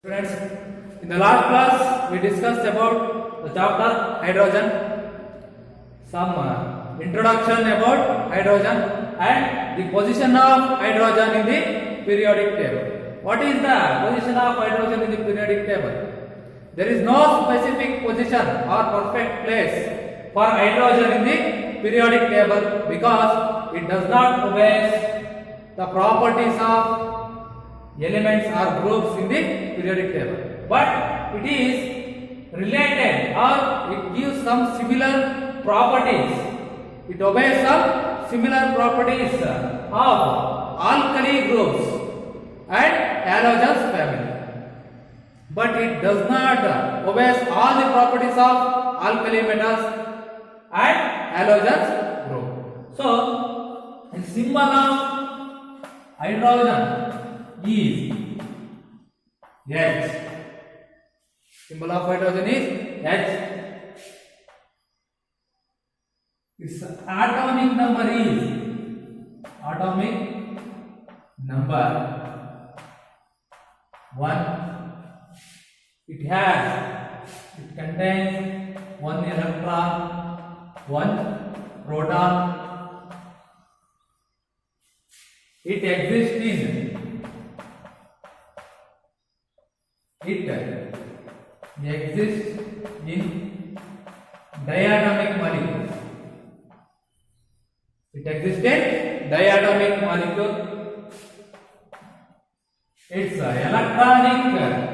Friends, in the last class we discussed about the chapter hydrogen, some introduction about hydrogen and the position of hydrogen in the periodic table. What is the position of hydrogen in the periodic table? There is no specific position or perfect place for hydrogen in the periodic table because it does not obey the properties of elements or groups in the periodic table, but it is related or it gives some similar properties. It obeys some similar properties of alkali groups and halogens family, but it does not obeys all the properties of alkali metals and halogens group. So, the symbol of hydrogen is H. Symbol of hydrogen is H. Its atomic number is 1. It contains 1 electron, 1 proton. It exists in diatomic molecules. It exists in diatomic molecule. Its electronic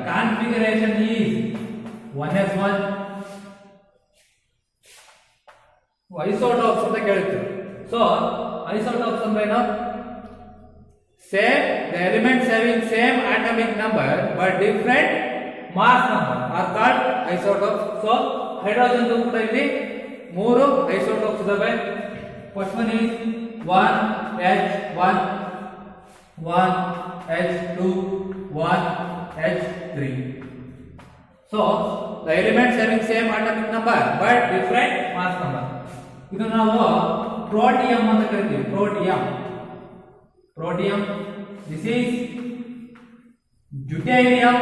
configuration is 1s1. Isotopes ಅಂತ ಕೇಳ್ತೀವಿ. So isotopes ಅಂದ್ರೆ ಏನು? Same, the elements having same atomic number but different mass number are called isotopes. So hydrogen ಕೂಡ ಇಲ್ಲಿ 3 isotopes ಇದಾವೆ. First one is 1H1, 1H2, 1H3. So the elements having same atomic number but different mass number. ಇದು ನಾವು ಪ್ರೋಟಿಯಂ ಅಂತ ಕರಿತೀವಿ. Protium. This is deuterium.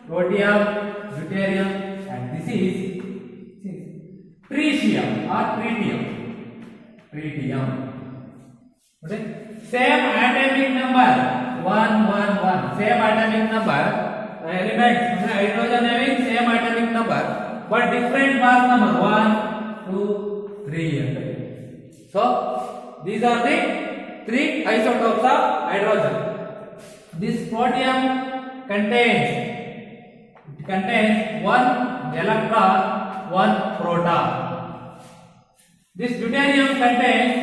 Protium, deuterium, and this is tritium or tritium. Okay. Same atomic number 1. Same atomic number. Elements hydrogen having same atomic number but different mass number 1, 2, 3. So these are the 3 isotopes of hydrogen. This protium contains 1 electron, 1 proton. This deuterium contains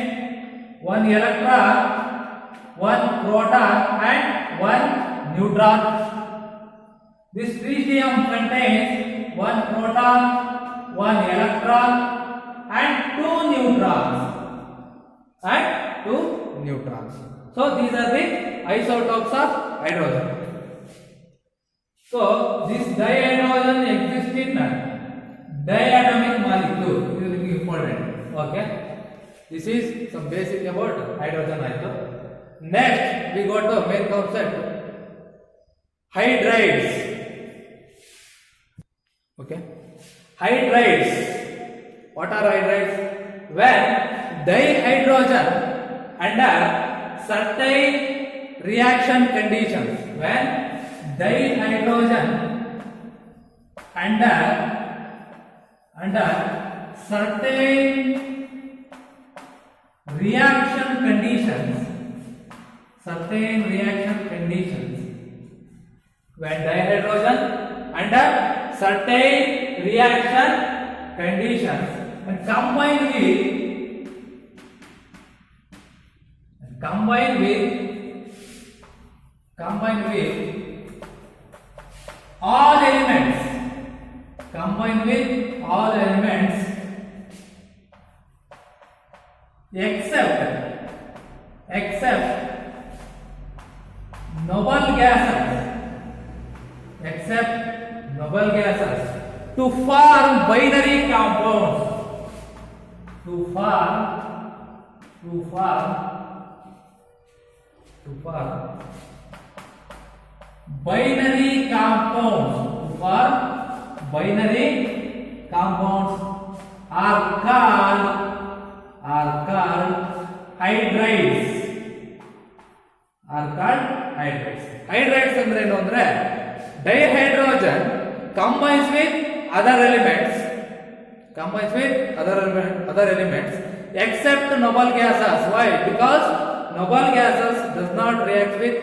1 electron, 1 proton and 1 neutron. This tritium contains 1 proton, 1 electron and 2 neutrons. So these are the isotopes of hydrogen. So this dihydrogen exists in diatomic molecule. This is important. Okay. This is some basic about hydrogen. Next we go to main concept. Hydrides. Okay. Hydrides. What are hydrides? When dihydrogen under certain reaction conditions. When dihydrogen under certain reaction conditions. When dihydrogen under certain reaction conditions and combined with all elements except noble gases to form binary compounds. To form binary compounds, for binary compounds are called hydrides. Hydrides ಅಂದ್ರೆ ಏನು ಅಂದ್ರೆ dihydrogen combines with other elements except noble gases. Why? Because noble gases does not react with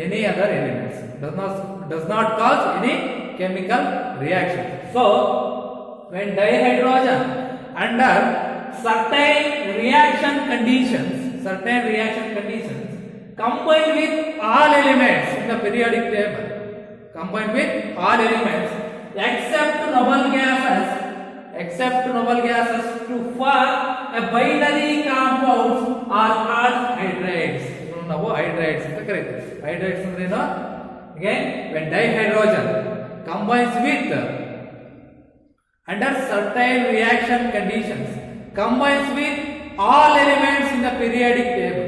any other elements, does not cause any chemical reaction. So when dihydrogen under certain reaction conditions combine with all elements in the periodic table, except noble gases to form a binary compounds are called hydrides. ನಾವು hydrides ಅಂತ ಕರೀತೀವಿ. Hydrides ಅಂದ್ರೆ ಏನು? Again, when dihydrogen combines with under certain reaction conditions combines with all elements in the periodic table,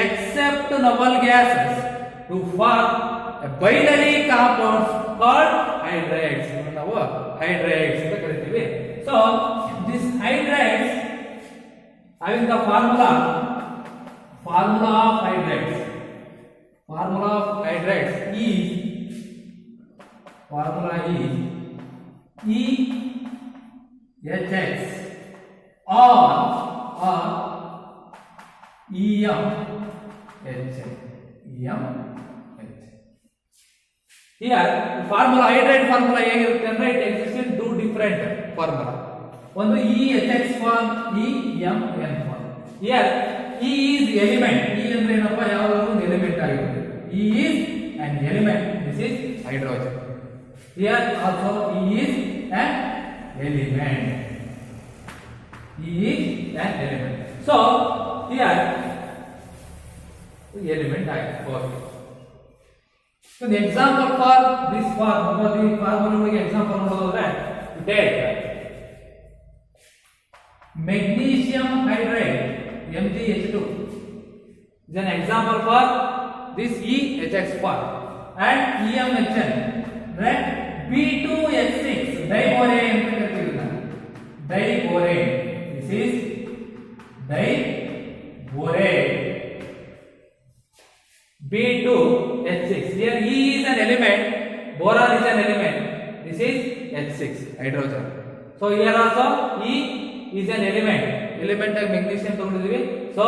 except noble gases to form a binary compounds called hydrides. ನಾವು hydrides ಅಂತ ಕರೀತೀವಿ. So this hydrides having the formula of hydrides is EHX or EMH. Here formula hydride formula ಹೇಗಿರುತ್ತೆ ಅಂದ್ರೆ it exists in two different formula. ಒಂದು EHX form, EMN form. Here E is element. E ಅಂದ್ರೆ ಏನಪ್ಪ? ಯಾವಾಗಲೂ ಒಂದು element ಆಗಿರುತ್ತೆ. E is an element. This is hydrogen. Here also E is an element. So here element ಆಗಿರುತ್ತೆ. So the example for this form, the formula example ನೋಡೋದಾದ್ರೆ take magnesium hydride MgH2 is an example for this EHX form, and EMHN, right? B2H6 diborane ಅಂತ ಕರೀತೀವಿ ನಾವು. Diborane. This is diborane. B2H6. Here E is an element, boron is an element. This is H6 hydrogen. So here also E is an element of magnesium ತಗೊಂಡಿದ್ದೀವಿ. So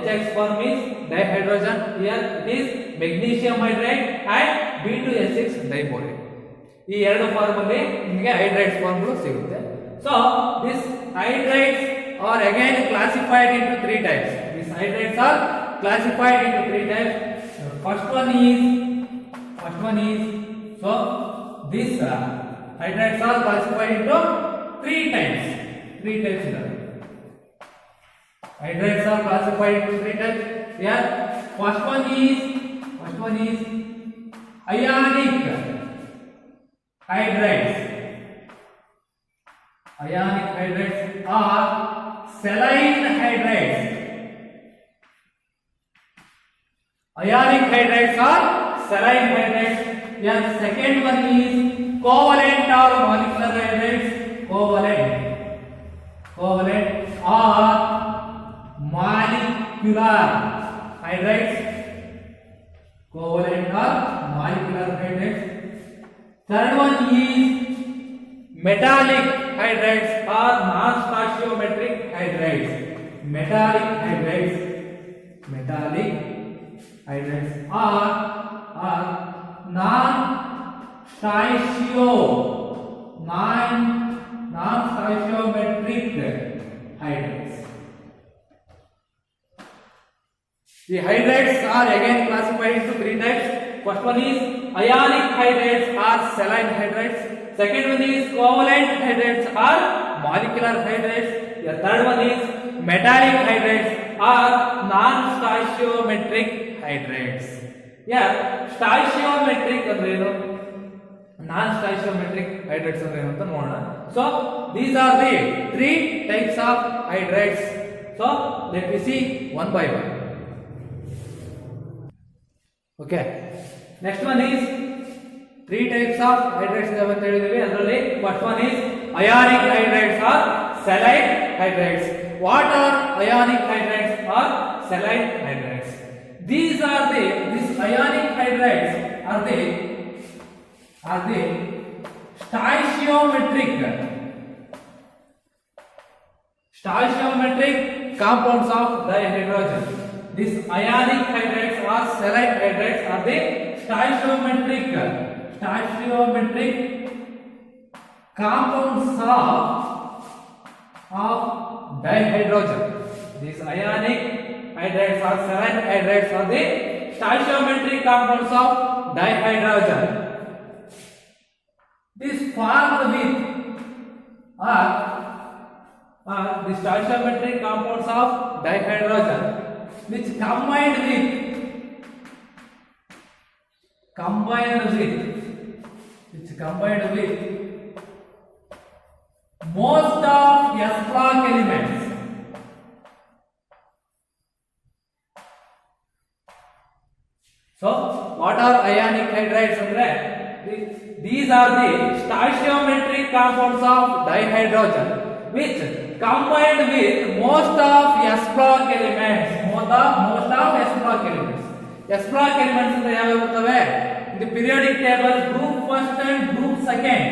HX form is dihydrogen. Here it is magnesium hydride and B2H6 diborane. ಈ ಎರಡು form ಅಲ್ಲಿ ನಿಮಗೆ hydrides ಫಾರ್ಮ್ಗಳು ಸಿಗುತ್ತೆ. So these hydrides are again classified into three types. These hydrides are classified into three types. First one is so these hydrides are classified into three types. Hydrides are classified into three types. Here first one is ionic hydrides. Ionic hydrides are saline hydrides. Here second one is covalent or molecular hydrides. Covalent or molecular hydrides. Third one is metallic hydrides or non-stoichiometric hydrides. Metallic hydrides are non-stoichiometric hydrides. The hydrides are again classified into three types. First one is ionic hydrides or saline hydrides. Second one is covalent hydrides or molecular hydrides. The third one is metallic hydrides or non-stoichiometric hydrides. Yeah, stoichiometric ಅಂದ್ರೆ ಏನು, non-stoichiometric hydrides ಅಂದ್ರೆ ಏನು ಅಂತ ನೋಡೋಣ. So these are the three types of hydrides. So let me see one by one. Okay. Next one is three types of hydrates ಅಂತ ಹೇಳಿದ್ವಿ. ಅದರಲ್ಲಿ first one is ionic hydrates or saline hydrates. What are ionic hydrates or saline hydrates? These ionic hydrates are the stoichiometric compounds of dihydrogen. These ionic hydrates or saline hydrates are the stoichiometric compounds of dihydrogen. These ionic hydrates or saline hydrates are the stoichiometric compounds of dihydrogen. This formed with the stoichiometric compounds of dihydrogen, which combined with most of S-block elements. So, what are ionic hydrides? These are the stoichiometric compounds of dihydrogen, which combined with most of S-block elements. S-block elements ಅಂದ್ರೆ ಯಾವ ಬರ್ತವೆ? In the periodic table, group first and group second.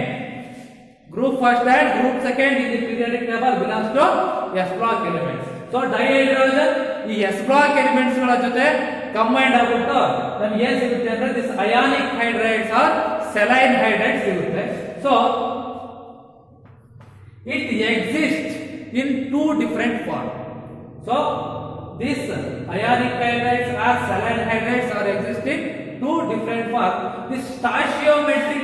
Group first and group second in the periodic table belongs to S-block elements. So dihydrogen ಈ S-block elements ಗಳ ಜೊತೆ combined ಆಗಿಬಿಟ್ಟು ನಮಗೆ ಏನು ಸಿಗುತ್ತೆ ಅಂದ್ರೆ this ionic hydrides or saline hydrides ಸಿಗುತ್ತೆ. So it exists in two different forms. So this ionic hydrides or saline hydrides are existing two different forms. This stoichiometric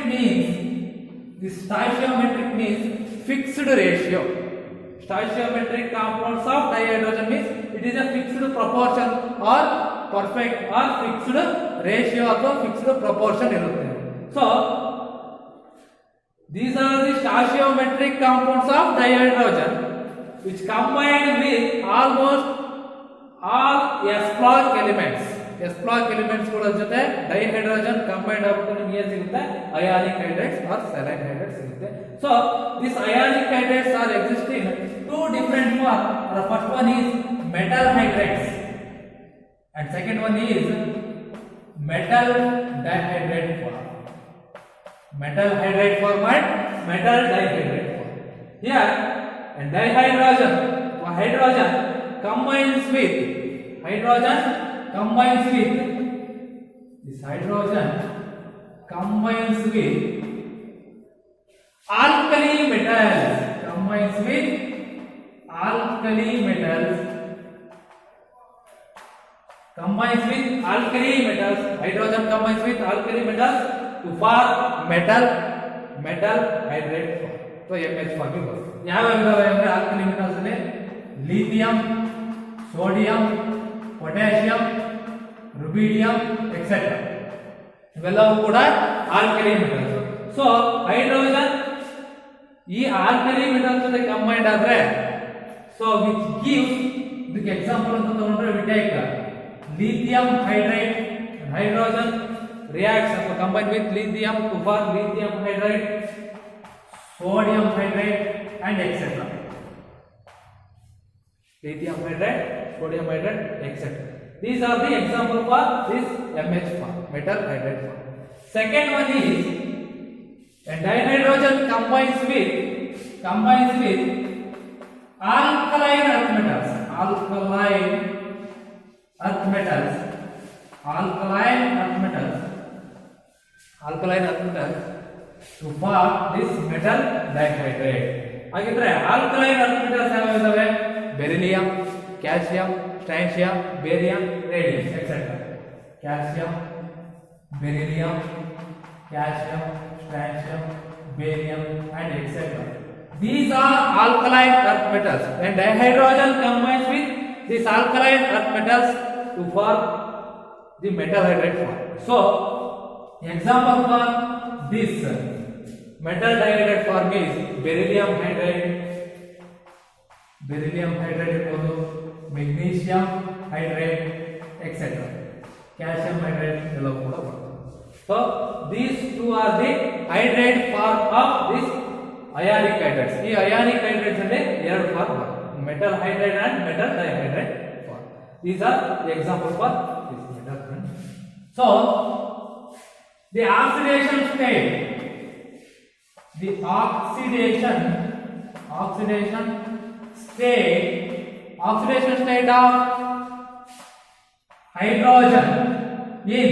means fixed ratio. Stoichiometric compounds of dihydrogen means it is a fixed proportion or perfect or fixed ratio ಅಥವಾ fixed proportion ಇರುತ್ತೆ. So these are the stoichiometric compounds of dihydrogen which combined with almost all S-block elements. S-block elements ಗಳ ಜೊತೆ dihydrogen combined ಆಗಿಬಿಟ್ಟು ನಿಮಗೆ ಏನು ಸಿಗುತ್ತೆ? ionic hydrides or saline hydrides ಸಿಗುತ್ತೆ. So these ionic hydrides are existing two different forms. The first one is metal hydrides and second one is metal dihydrate form. Metal hydride form and metal dihydrate form. Here, and hydrogen combines with alkali metals. Hydrogen combines with alkali metals to form metal hydride form. तो MH form में ಯಾವ ಇದಾವೆ ಅಂದ್ರೆ alkali metals ಅಲ್ಲಿ lithium, sodium, potassium, ರುಬಿಡಿಯಂ etcetera ಇವೆಲ್ಲವೂ ಕೂಡ alkali metals. So hydrogen ಈ alkali metals ಜೊತೆ ಕಂಬೈನ್ಡ್ ಆದ್ರೆ ಸೊ ವಿಚ್ ಗಿವ್ಸ್ ಇದಕ್ಕೆ ಎಕ್ಸಾಂಪಲ್ ಅಂತ ತಗೊಂಡ್ರೆ we take lithium hydride and hydrogen reacts or combine with lithium to form lithium hydride, sodium hydride and etc. Lithium hydride, sodium hydride, etc. These are the example for this MH form, metal hydride form. Second one is when dihydrogen combines with alkaline earth metals. Alkaline earth metals to form this metal dihydrate. ಹಾಗಿದ್ರೆ alkaline earth metals ಯಾವ ಇದಾವೆ? Beryllium, calcium, strontium, barium, radium etcetera. Calcium, beryllium, calcium, strontium, barium and etc. These are alkaline earth metals. When dihydrogen combines with these alkaline earth metals to form the metal hydride form. So, example for this metal dihydrate form is beryllium hydride, magnesium hydride, etc. Calcium hydride. So these two are the hydrate form of this ionic hydrates. ಈ ionic hydrates ಅಲ್ಲಿ ಎರಡು form metal hydride and metal dihydrate form. These are the examples for this metal. So the oxidation state of hydrogen in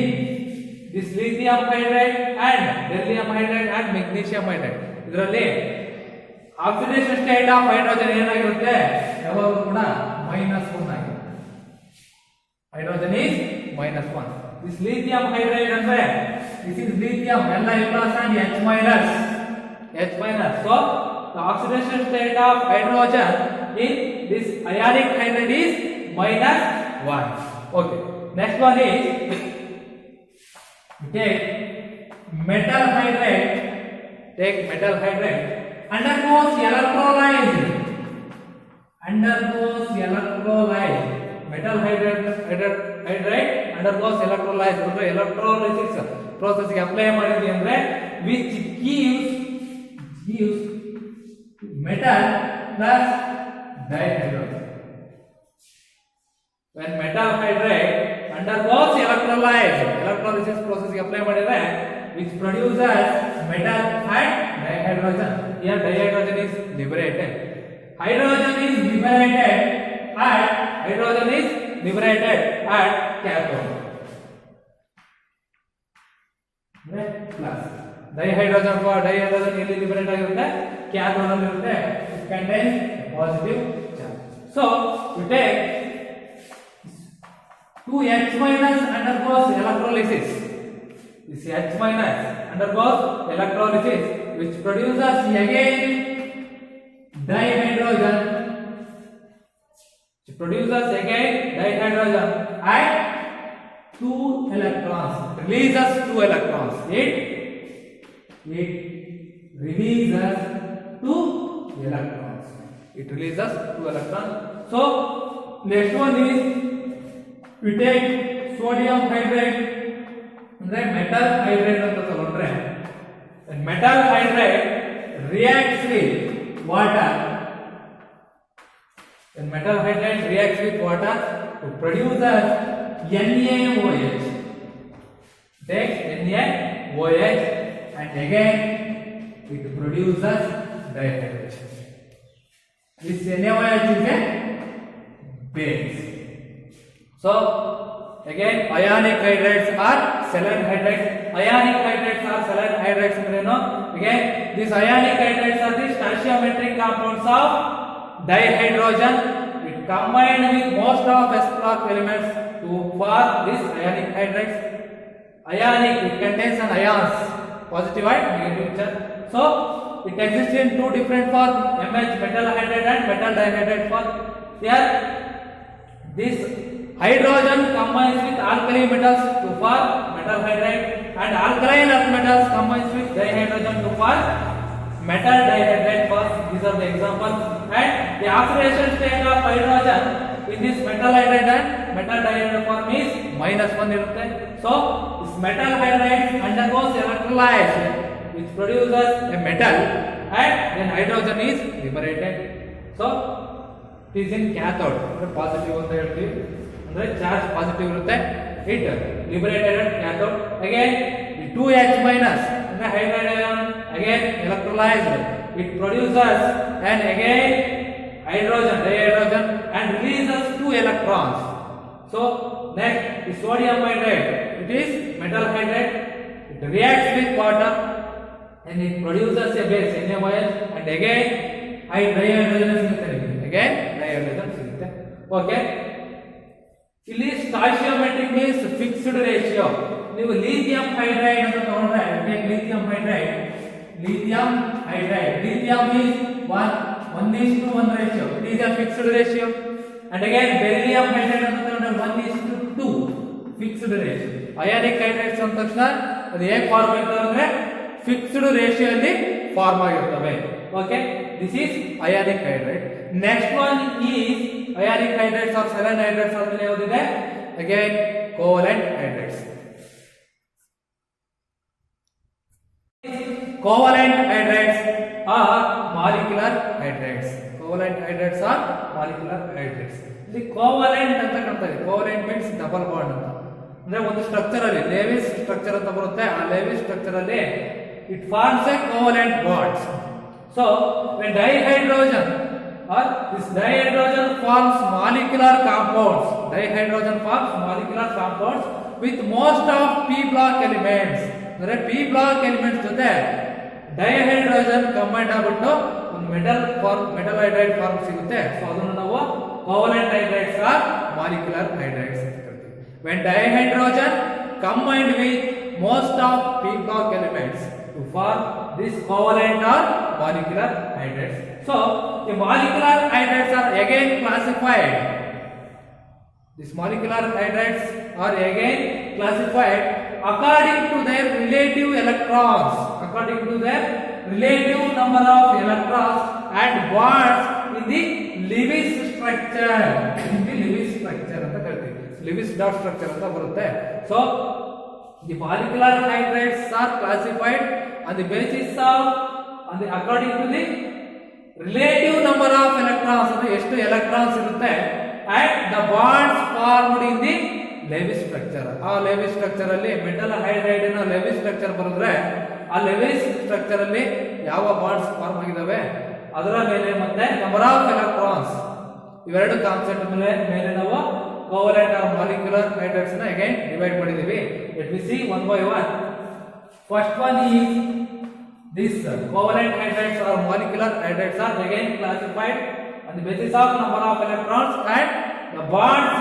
this lithium hydride and beryllium hydride and magnesium hydride. ಇದರಲ್ಲಿ oxidation state of hydrogen ಏನಾಗಿರುತ್ತೆ, ಯಾವಾಗಲೂ ಕೂಡ -1 ಆಗಿರುತ್ತೆ. Hydrogen is -1. This lithium hydride ಅಂದ್ರೆ this is lithium Li plus and H minus. So the oxidation state of hydrogen in this ionic hydride is -1. Okay, next one is take metal hydride undergoes electrolysis. Metal hydride undergoes electrolysis ಅಂದ್ರೆ electrolysis process ಗೆ apply ಮಾಡಿದ್ವಿ ಅಂದ್ರೆ which gives metal plus dihydrogen. When metal hydride undergoes electrolysis process ಗೆ apply ಮಾಡಿದ್ರೆ which produces metal and dihydrogen. Here dihydrogen is liberated. Hydrogen is liberated at cathode. Plus dihydrogen ಎಲ್ಲಿ liberate ಆಗಿರುತ್ತೆ, cathode ಅಲ್ಲಿ ಇರುತ್ತೆ. It contains positive charge. So we take 2H minus undergoes electrolysis. This H minus undergoes electrolysis which produces again dihydrogen. And 2 electrons. Releases 2 electrons. It releases 2 electrons. So next one is we take sodium hydride ಅಂದ್ರೆ metal hydride ಅಂತ ತಗೊಂಡ್ರೆ metal hydride reacts with water. Metal hydride reacts with water to produce NaOH. Takes NaOH and again it produces dihydrogen. This NaOH is a base. So again ionic hydrates are saline hydrates. Again these ionic hydrates are the stoichiometric compounds of dihydrogen. It combined with most of S-block elements to form this ionic hydrates. It contains an ions, positive and negative charge. So it exists in two different forms, MH metal hydride and metal dihydrate form. Here this hydrogen combines with alkali metals to form metal hydride and alkaline earth metals combines with dihydrogen to form metal dihydrate form. These are the examples. And the oxidation state of hydrogen in this metal hydride and metal dihydrate form is -1 irutte. So this metal hydride undergoes electrolysis which produces a metal and then hydrogen is liberated. So it is in cathode, positive ಅಂತ ಹೇಳ್ತೀವಿ, ಅಂದ್ರೆ charge positive ಇರುತ್ತೆ. It liberated at cathode. Again the 2H minus ಅಂದ್ರೆ hydride ion again electrolyzed, it produces and again dihydrogen and releases 2 electrons. So next the sodium hydride, it is metal hydride, it reacts with water and it produces a base NaOH and again dihydrogen ಸಿಗುತ್ತೆ. Okay, ಇಲ್ಲಿ stoichiometric means fixed ratio. ನೀವು lithium hydride ಅಂತ ತಗೊಂಡ್ರೆ lithium hydride lithium is 1:1 ratio. It is a fixed ratio. And again beryllium hydride ಅಂತ ತಗೊಂಡ್ರೆ 1:2 fixed ratio. ionic hydrates ಅಂದ ತಕ್ಷಣ ಅದು ಹೇಗೆ ಫಾರ್ಮ್ ಆಗ್ತದೆ ಅಂದ್ರೆ ಫಿಕ್ಸ್ಡ್ ರೇಷಿಯೋ ಅಲ್ಲಿ ಫಾರ್ಮ್ ಆಗಿರ್ತವೆ. Okay, this is ionic hydride. Next one is ionic hydrates or saline hydrates ಆದ್ಮೇಲೆ ಯಾವುದಿದೆ, again covalent hydrates. covalent hydrides or molecular hydrides. Covalent hydrides or molecular hydrides. ಇಲ್ಲಿ ಕೋವಲೆಂಟ್ ಅಂತ ಕಾಣ್ತಾ ಇದೆ. ಕೋವಲೆಂಟ್ ಮೀನ್ಸ್ ಡಬಲ್ ಬಾಂಡ್ ಅಂತ. ಅಂದ್ರೆ ಒಂದು structure ಅಲ್ಲಿ ಲೇವಿಸ್ ಸ್ಟ್ರಕ್ಚರ್ ಅಂತ ಬರುತ್ತೆ. ಆ ಲೇವಿಸ್ ಸ್ಟ್ರಕ್ಚರ್ ಅಲ್ಲಿ it forms a covalent bonds. So when dihydrogen or this dihydrogen forms molecular compounds. Dihydrogen forms molecular compounds with most of p block elements. ಅಂದ್ರೆ p block elements ಜೊತೆ dihydrogen combined ಆಗ್ಬಿಟ್ಟು ಒಂದು metal hydride form ಸಿಗುತ್ತೆ. So ಅದನ್ನು ನಾವು covalent hydrides are molecular hydrides ಅಂತ ಕರಿತೀವಿ. when dihydrogen combined with most of p block elements to form this covalent or molecular hydrides. So the molecular hydrides are again classified. These molecular hydrides are again classified according to their relative electrons, according to their relative number of electrons and bonds in the Lewis structure. In the Lewis structure ಅಂತ ಕರಿತೀವಿ. Lewis dot structure ಅಂತ ಬರುತ್ತೆ. So the molecular hydrides are classified on the basis of according to the relative number of electrons, ಅಂದ್ರೆ ಎಷ್ಟು electrons ಇರುತ್ತೆ, and the bonds formed in the Lewis structure. ಆ Lewis structure ಅಲ್ಲಿ metal hydride ನ Lewis structure ಬರೆದ್ರೆ ಆ Lewis structure ಅಲ್ಲಿ ಯಾವ ಬಾಂಡ್ಸ್ ಫಾರ್ಮ್ ಆಗಿದಾವೆ ಅದರ ಮೇಲೆ ಮತ್ತೆ ನಂಬರ್ ಆಫ್ ಎಲೆಕ್ಟ್ರಾನ್ಸ್ ಇವೆರಡು ಕಾನ್ಸೆಪ್ಟ್ ಮೇಲೆ ನಾವು covalent or molecular hydrides na again divide ಮಾಡಿದೀವಿ. Let me see one by one. First one is this covalent hydrides or molecular hydrides are again classified on the basis of number of electrons and the bonds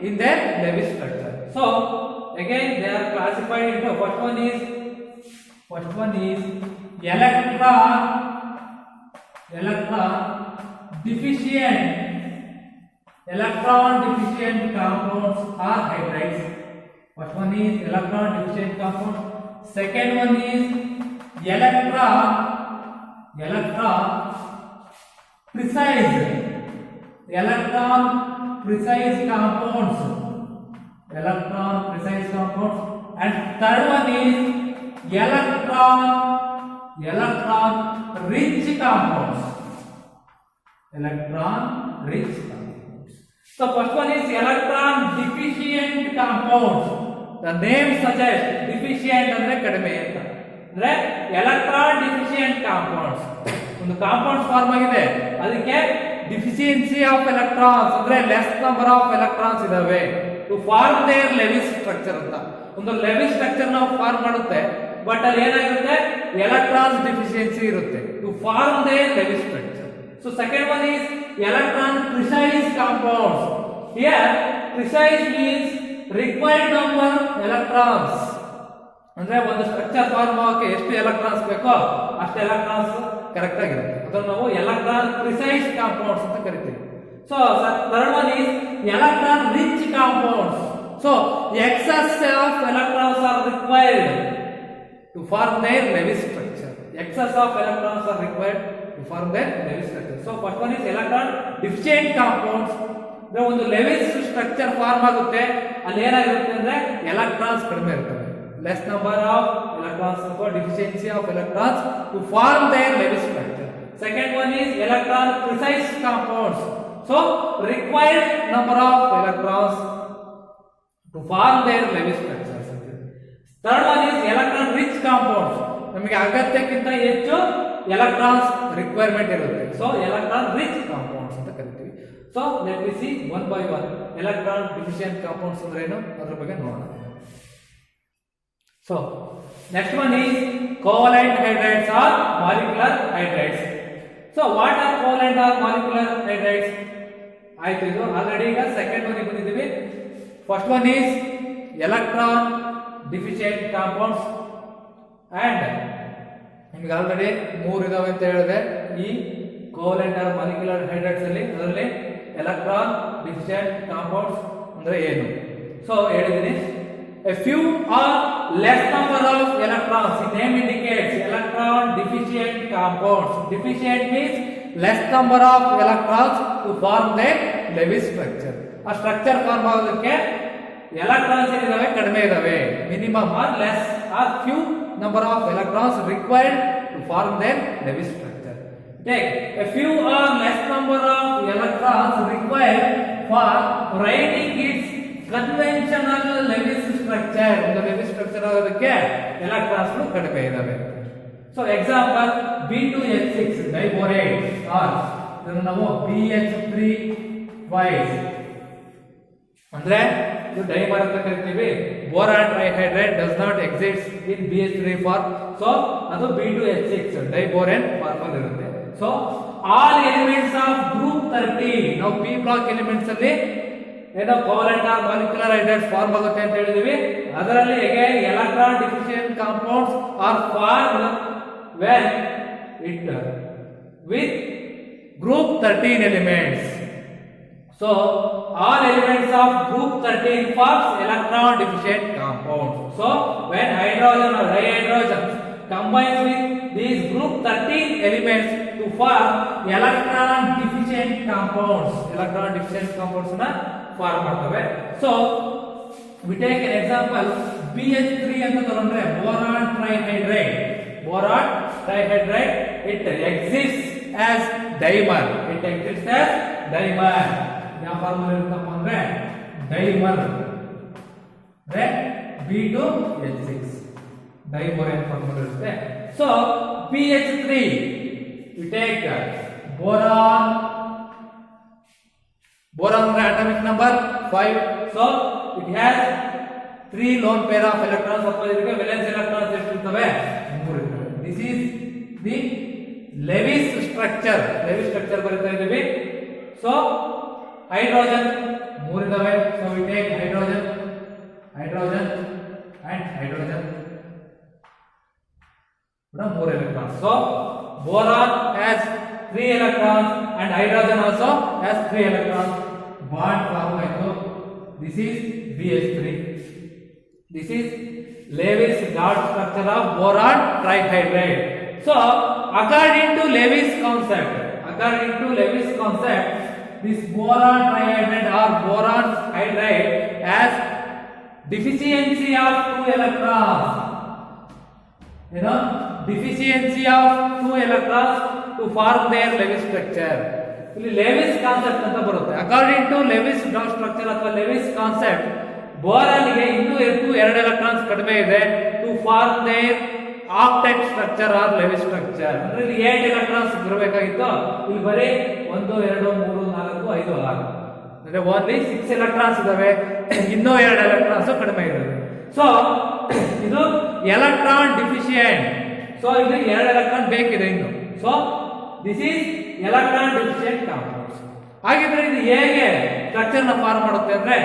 in their Lewis structure. So again they are classified into first one is electron deficient compounds are hydrides. First one is electron deficient compounds. Second one is electron precise compounds. And third one is electron rich compounds. So first one is electron deficient compounds. The name suggests deficient ಅಂದ್ರೆ ಕಡಿಮೆ ಅಂತ. ಅಂದ್ರೆ electron deficient compounds. ಒಂದು compounds form ಆಗಿದೆ, ಅದಕ್ಕೆ deficiency of electrons ಅಂದ್ರೆ less number of electrons ಇದಾವೆ to form their Lewis structure ಅಂತ. ಒಂದು ಲೆವಿಸ್ ಸ್ಟ್ರಕ್ಚರ್ ನಾವು ಫಾರ್ಮ್ ಮಾಡುತ್ತೆ, ಬಟ್ ಅಲ್ಲಿ ಏನಾಗಿರುತ್ತೆ ಎಲೆಕ್ಟ್ರಾನ್ಸ್ ಡಿಫಿಷಿಯನ್ಸಿ ಇರುತ್ತೆ to form their Lewis structure. So second one is electron precise compounds. Here precise means required number electrons. ಅಂದ್ರೆ ಒಂದು ಸ್ಟ್ರಕ್ಚರ್ ಫಾರ್ಮ್ ಆಗೋಕೆ ಎಷ್ಟು ಎಲೆಕ್ಟ್ರಾನ್ಸ್ ಬೇಕೋ ಅಷ್ಟು ಎಲೆಕ್ಟ್ರಾನ್ಸ್ ಕರೆಕ್ಟ್ ಆಗಿರುತ್ತೆ. ಅದನ್ನು ನಾವು electron precise compounds ಅಂತ ಕರಿತೀವಿ. So third one is electron rich compounds. So excess of electrons are required to form their Lewis structure. Excess of electrons are required to form their Lewis structure. So first one is electron deficient compounds. ಅಂದ್ರೆ ಒಂದು Lewis structure form ಆಗುತ್ತೆ, ಅಲ್ಲಿ ಏನಾಗಿರುತ್ತೆ ಅಂದ್ರೆ electrons ಕಡಿಮೆ ಇರ್ತವೆ, less number of electrons or deficiency of electrons to form their Lewis structure. Second one is electron precise compounds. So required number of electrons to form their Lewis structures. Third one is electron rich compounds. ನಮಗೆ ಅಗತ್ಯಕ್ಕಿಂತ ಹೆಚ್ಚು electrons requirement ಇರುತ್ತೆ. So electron rich compounds ಅಂತ ಕರಿತೀವಿ. So let we see one by one electron deficient compounds ಅಂದ್ರೆ ಏನು ಅದ್ರ ಬಗ್ಗೆ ನೋಡೋಣ. So next one is covalent hydrides are molecular hydrides. So what are covalent are molecular hydrides ಆಯ್ತು, ಇದು ಆಲ್ರೆಡಿ ಈಗ ಸೆಕೆಂಡ್ ಒನ್ ಬಂದಿದ್ದೀವಿ. First one is electron deficient compounds and ನಿಮ್ಗೆ ಆಲ್ರೆಡಿ 3 ಇದಾವೆ ಅಂತ ಹೇಳಿದೆ ಈ ಕೋವಲೆಂಟ್ ಆರ್ ಮಾಲಿಕ್ಯುಲರ್ ಹೈಡ್ರೈಡ್ಸ್ ಅಲ್ಲಿ. ಅದರಲ್ಲಿ ಎಲೆಕ್ಟ್ರಾನ್ ಡಿಫಿಷಿಯಂಟ್ ಕಾಂಪೌಂಡ್ಸ್ ಅಂದ್ರೆ ಏನು? ಸೊ ಹೇಳಿದ್ದೀನಿ, a few or less number of electrons. The name indicates electron deficient compounds. Deficient means less number of electrons to form their Lewis structure. ಆ structure form ಆಗೋದಕ್ಕೆ electrons ಏನಿದಾವೆ ಕಡಿಮೆ ಇದಾವೆ, minimum or less or few number of electrons required to form their Lewis structure. Take a few or less number of electrons required for writing its conventional Lewis structure. The Lewis structure ಆಗೋದಕ್ಕೆ electrons ಕಡಿಮೆ ಇದಾವೆ. So example B2H6 diborate or ಇದನ್ನು ನಾವು BH3 twice ಅಂದ್ರೆ ಇದು dimer ಅಂತ ಕರಿತೀವಿ. Boron trihydride does not exist in BH3 form. So ಅದು B2H6 ಡೈಬೋರೇನ್ ಫಾರ್ಮ್ ಅಲ್ಲಿ ಇರುತ್ತೆ. So all elements of group 13 ನಾವು P ಬ್ಲಾಕ್ ಎಲಿಮೆಂಟ್ಸ್ ಅಲ್ಲಿ ಏನೋ covalent or molecular hydrides form ಆಗುತ್ತೆ ಅಂತ ಹೇಳಿದೀವಿ. ಅದರಲ್ಲಿ again electron deficient compounds are formed when it with group 13 elements. So all elements of group 13 forms electron deficient compounds. So when hydrogen or dihydrogen combines with these group 13 elements to form electron deficient compounds na form ಮಾಡ್ತವೆ. So we take an example BH3 ಅಂತ ತಗೊಂಡ್ರೆ boron trihydrate. Boron trihydrate it exists as dimer. ಯಾವ formula ಇರುತ್ತಪ್ಪ ಅಂದ್ರೆ dimer ಅಂದ್ರೆ B2H6 ಡೈಬೋರೇನ್ formula ಇರುತ್ತೆ. So BH3 we take boron ಅಂದ್ರೆ atomic number 5. so it has 3 lone pair of electrons. suppose ಇದಕ್ಕೆ valence electrons ಎಷ್ಟು ಇರ್ತವೆ? 3 ಇರ್ತವೆ. this is the Lewis structure ಬರೀತಾ ಇದ್ದೀವಿ. so hydrogen 3 ಇದಾವೆ. so we take hydrogen and hydrogen ಕೂಡ 3 electrons. so boron has 3 electrons and hydrogen also has 3 electrons. bond form ಆಯ್ತು. this is BH3. this is Lewis dot structure of boron trihydrate. so according to Lewis concept this boron trihydrate or boron hydride has deficiency of 2 electrons. Deficiency of 2 electrons to form their Lewis structure. ಇಲ್ಲಿ Lewis concept ಅಂತ ಬರುತ್ತೆ. According to Lewis dot structure ಅಥವಾ Lewis concept boron ಗೆ ಇನ್ನೂ 2 electrons ಕಡಿಮೆ ಇದೆ to form their octet structure or Lewis structure. ಅಂದ್ರೆ ಇಲ್ಲಿ 8 ಎಲೆಕ್ಟ್ರಾನ್ಸ್ ಇರಬೇಕಾಗಿತ್ತು, ಇಲ್ಲಿ ಬರೀ 1 2 3 4 5 6 ಅಂದ್ರೆ ಓನ್ಲಿ 6 ಎಲೆಕ್ಟ್ರಾನ್ಸ್ ಇದಾವೆ, ಇನ್ನೂ 2 ಎಲೆಕ್ಟ್ರಾನ್ಸ್ ಕಡಿಮೆ ಇದಾವೆ. ಸೊ ಇದು ಎಲೆಕ್ಟ್ರಾನ್ ಡಿಫಿಷಿಯೆಂಟ್. ಸೊ ಇದು 2 ಎಲೆಕ್ಟ್ರಾನ್ ಬೇಕಿದೆ ಇನ್ನು. So this is electron deficient compounds. ಹಾಗಿದ್ರೆ ಇದು ಹೇಗೆ ಸ್ಟ್ರಕ್ಚರ್ ನ ಫಾರ್ಮ್ ಮಾಡುತ್ತೆ ಅಂದ್ರೆ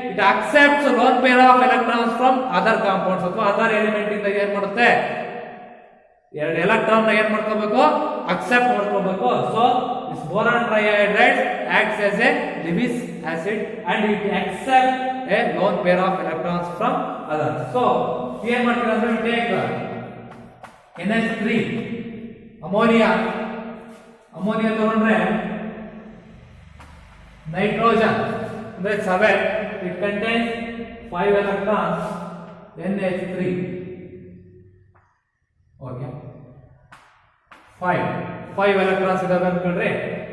it accepts lone pair of electrons from other compounds ಅಥವಾ ಅದರ್ ಎಲಿಮೆಂಟ್ ಇಂದ ಏನು ಮಾಡುತ್ತೆ, 2 ಎಲೆಕ್ಟ್ರಾನ್ ನ ಏನು ಮಾಡ್ಕೋಬೇಕು, ಅಕ್ಸೆಪ್ಟ್ ಮಾಡ್ಕೋಬೇಕು. So this boron trihydrate acts as a Lewis acid and it accepts a lone pair of electrons from others. so ಏನು ಮಾಡ್ತೀರಾ ಅಂದ್ರೆ take NH3 ಅಮೋನಿಯಾ ತಗೊಂಡ್ರೆ ನೈಟ್ರೋಜನ್ ಅಂದ್ರೆ 7, it contains 5 electrons, NH3. okay 5 electrons ಇದಾವೆ ಅನ್ಕೊಂಡ್ರೆ.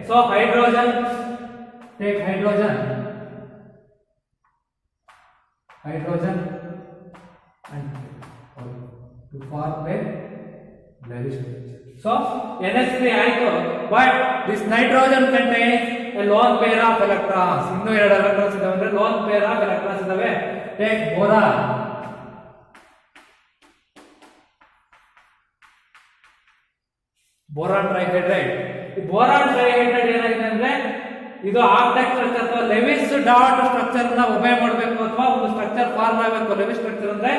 So hydrogen, take hydrogen and to form a Lewis structure. so NH3 ಆಯ್ತು, but this nitrogen contains a lone pair of electrons. ಇನ್ನೂ 2 electrons ಇದಾವೆ ಅಂದ್ರೆ lone pair of electrons ಇದಾವೆ. Take boron trihydride. ಈ boron trihydride ಏನಾಗಿದೆ ಅಂದ್ರೆ ಇದು octet structure ಅಥವಾ ಲೆವಿಸ್ ಡಾಟ್ ಸ್ಟ್ರಕ್ಚರ್ ನ ಒಬೆ ಮಾಡಬೇಕು ಅಥವಾ ಒಂದು ಸ್ಟ್ರಕ್ಚರ್ ಫಾರ್ಮ್ ಆಗಬೇಕು. ಲೆವಿಸ್ ಸ್ಟ್ರಕ್ಚರ್ ಅಂದ್ರೆ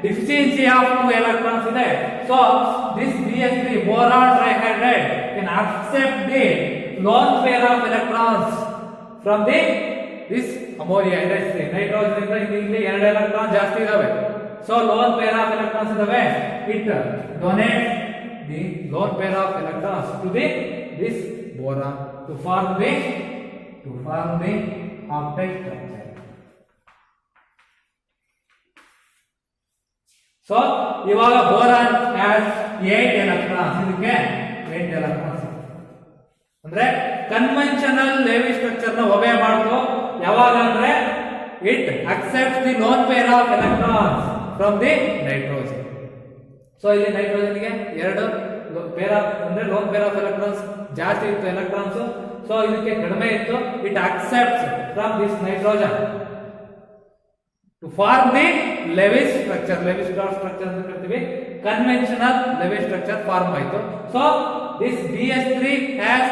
ಡಿಫಿಷಿಯನ್ಸಿ ಆಫ್ 2 electrons ಇದೆ. So this BH3 boron trihydrate can accept the lone pair of electrons from this ammonia NH3. Nitrogen ಇಂದ ಇಲ್ಲಿ 2 ಎಲೆಕ್ಟ್ರಾನ್ ಜಾಸ್ತಿ ಇದಾವೆ. So lone pair of electrons ಇದಾವೆ. it donates the lone pair of electrons to this boron to form the octet structure. So ಇವಾಗ boron has 8 electrons, ಇದಕ್ಕೆ 8 electrons. ಅಂದ್ರೆ conventional levy structure ನ ಒಬೆ ಮಾಡ್ತು ಯಾವಾಗ ಅಂದ್ರೆ it accepts the lone pair of electrons from the nitrogen. So ಇಲ್ಲಿ nitrogen ಗೆ 2 pair of ಅಂದ್ರೆ ಲೋನ್ ಪೇರ್ ಆಫ್ ಎಲೆಕ್ಟ್ರಾನ್ಸ್ ಜಾಸ್ತಿ ಇತ್ತು ಎಲೆಕ್ಟ್ರಾನ್ಸ್. ಸೊ ಇದಕ್ಕೆ ಕಡಿಮೆ ಇತ್ತು. It accepts from this nitrogen to form the Lewis structure. Lewis dot structure ಅಂತ ಕರಿತೀವಿ. ಕನ್ವೆನ್ಷನಲ್ ಲೆವಿಸ್ ಸ್ಟ್ರಕ್ಚರ್ ಫಾರ್ಮ್ ಆಯಿತು. So this BH3 has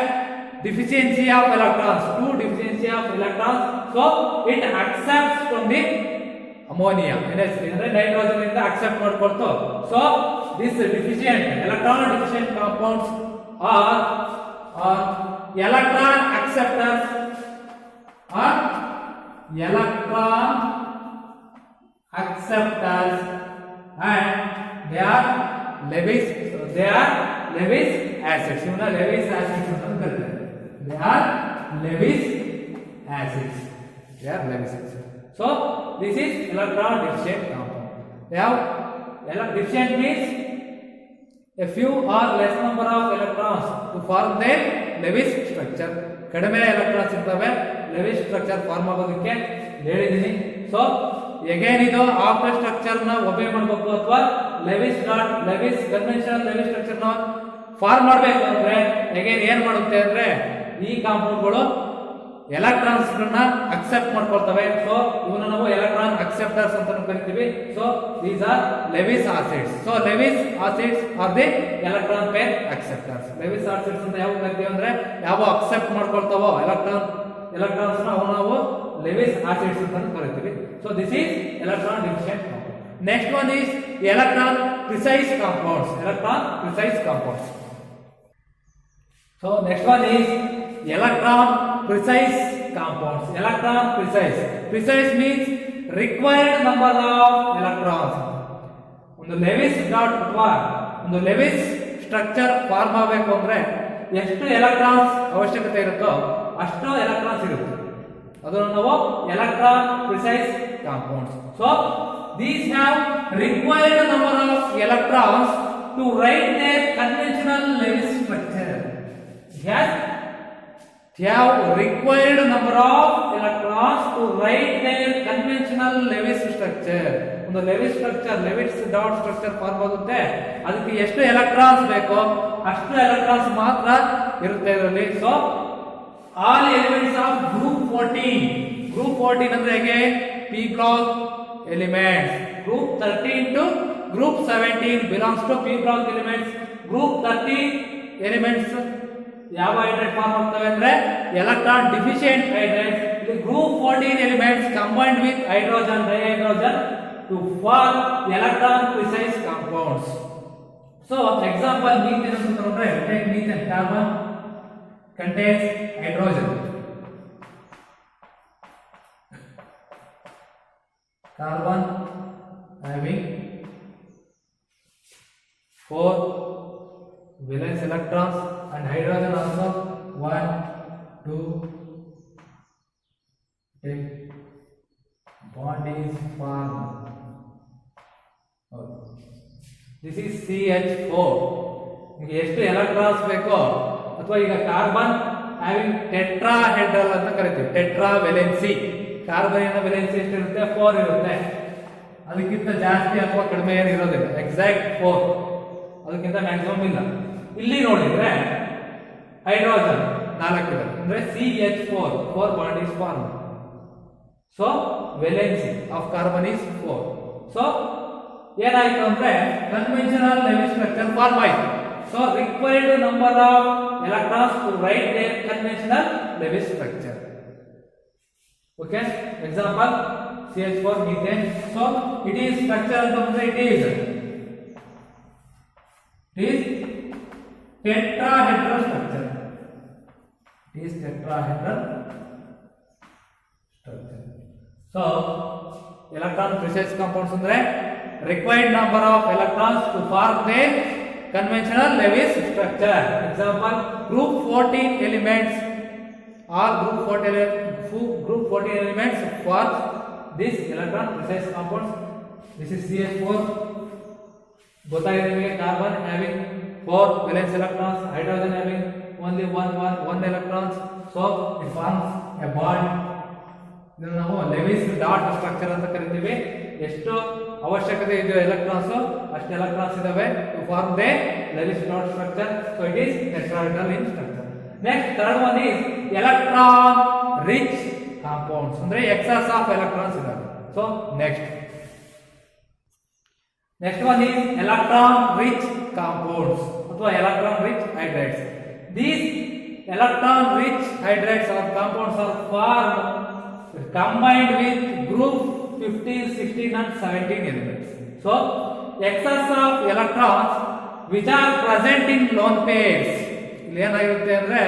deficiency of electrons, 2 deficiency of electrons. So it accepts from the ammonia, NH3 ಅಂದ್ರೆ nitrogen ಇಂದ accept ಮಾಡ್ಕೊಳ್ತು. So this deficient electron deficient compounds are electron acceptors or electron acceptors and they are Lewis acids. ಇವನ್ನ Lewis acids ಅಂತ ಕರೀತಾರೆ. They are Lewis acids. So this is electron deficient compound. They have deficient means a few or less number of electrons to form their Lewis structure. ಕಡಿಮೆ electrons ಇರ್ತವೆ Lewis structure ಫಾರ್ಮ್ ಆಗೋದಕ್ಕೆ ಹೇಳಿದೀನಿ. So again ಇದು after structure ನ obey ಮಾಡಬೇಕು ಅಥವಾ Lewis conventional Lewis structure ನ ಫಾರ್ಮ್ ಮಾಡಬೇಕು ಅಂದ್ರೆ ಅಗೇನ್ ಏನ್ ಮಾಡುತ್ತೆ ಅಂದ್ರೆ ಈ ಕಾಂಪೌಂಡ್ಗಳು ಎಲೆಕ್ಟ್ರಾನ್ಸ್ ಗಳನ್ನ ಅಕ್ಸೆಪ್ಟ್ ಮಾಡ್ಕೊಳ್ತವೆ. ಸೊ ಇವನ್ನ ನಾವು ಎಲೆಕ್ಟ್ರಾನ್ ಅಕ್ಸೆಪ್ಟರ್ಸ್ ಅಂತ ಕರಿತೀವಿ. So these are Lewis acids. So Lewis acids are the electron pair acceptors. Lewis acids ಅಂತ ಯಾವ ಕರಿತೀವಿ ಅಂದ್ರೆ ಯಾವ ಅಕ್ಸೆಪ್ಟ್ ಮಾಡ್ಕೊಳ್ತಾವೋ ಎಲೆಕ್ಟ್ರಾನ್ಸ್ ನ ಅವು ನಾವು ಲೆವಿಸ್ ಆಸಿಡ್ಸ್ ಅಂತ ಕರಿತೀವಿ. So this is electron deficient compound. Next one is electron precise compounds. So next one is electron precise compounds. Precise means required number of electrons. ಒಂದು ಲೆವಿಸ್ ಡಾಟ್ ಅಥವಾ ಒಂದು Lewis structure form ಆಗಬೇಕು ಅಂದ್ರೆ ಎಷ್ಟು electrons ಅವಶ್ಯಕತೆ ಇರುತ್ತೋ ಅಷ್ಟು electrons ಇರುತ್ತೆ. ಅದನ್ನು ನಾವು electron precise compounds. So these have required number of electrons to write their conventional Lewis structure. Yes, they have required number of electrons to write their conventional Lewis structure. ಒಂದು Lewis structure Lewis dot structure form ಆಗುತ್ತೆ. ಅದಕ್ಕೆ ಎಷ್ಟು electrons ಬೇಕೋ ಅಷ್ಟು electrons ಮಾತ್ರ ಇರುತ್ತೆ ಇದರಲ್ಲಿ. So all elements of group 14 ಅಂದ್ರೆ ಹೇಗೆ P block elements. Group 13 to group 17 belongs to p block elements. group 13 elements ಯಾವ ಹೈಡ್ರೈಡ್ ಫಾರ್ಮ್ ಆಗ್ತವೆ ಅಂದ್ರೆ electron deficient hydrides. Group 14 elements combined with hydrogen dihydrogen to form electron precise compounds. So example methane ಅಂತ ತಗೊಂಡ್ರೆ take methane. Carbon contains hydrogen. Carbon having 4 valence electrons and hydrogen also 1, 2. Bond is formed. This is CH4. ನಿಮಗೆ ಎಷ್ಟು electrons ಬೇಕೋ ಅಥವಾ ಈಗ carbon having tetrahedral ಅಂತ ಕರಿತೀವಿ. Tetra valency. Carbon valency ಎಷ್ಟು ಇರುತ್ತೆ? 4 ಇರುತ್ತೆ. ಅದಕ್ಕಿಂತ ಜಾಸ್ತಿ ಅಥವಾ ಕಡಿಮೆ ಏನು ಇರೋದಿಲ್ಲ. ಎಕ್ಸಾಕ್ಟ್ 4, ಅದಕ್ಕಿಂತ ಮ್ಯಾಕ್ಸಿಮಮ್ ಇಲ್ಲ. ಇಲ್ಲಿ ನೋಡಿದ್ರೆ ಹೈಡ್ರೋಜನ್ 4 ಇರುತ್ತೆ ಅಂದ್ರೆ CH4, 4 bond is form. So valency of carbon is 4. So ಏನಾಯ್ತು ಅಂದ್ರೆ ಕನ್ವೆನ್ಷನಲ್ ಲೆವಿಸ್ ಸ್ಟ್ರಕ್ಚರ್ ಫಾರ್ಮ್ ಆಯ್ತು. So required number of electrons to write their conventional Lewis structure. Okay, example CH4 methane. So it is structure of it is tetrahedral structure. It is tetrahedral structure. So electron precise compounds andre required number of electrons to form their conventional Lewis structure. Example group 14 elements. All group 14 elements form this electron precise compounds. This is CH4, ಗೊತ್ತಾಗಿದೆ ನಿಮಗೆ carbon having 4 valence electrons, hydrogen having only one electrons, so it forms a bond. ಇದನ್ನು ನಾವು Lewis dot structure ಅಂತ ಕರಿತೀವಿ. ಎಷ್ಟು ಅವಶ್ಯಕತೆ ಇದೆಯೋ electrons ಅಷ್ಟು ಎಲೆಕ್ಟ್ರಾನ್ಸ್ ಇದಾವೆ to form the Lewis dot structure, so it is tetrahedral in structure. Next, third one is electron rich compounds, ಅಂದ್ರೆ excess of electrons ಇದಾವೆ. So next one is electron rich compounds ಅಥವಾ electron rich hydrates. These electron rich hydrates or compounds are formed combined with group 15, 16 and 17 elements. So excess of electrons which are present in lone pairs, ಇಲ್ಲಿ ಏನಾಗಿರುತ್ತೆ ಅಂದ್ರೆ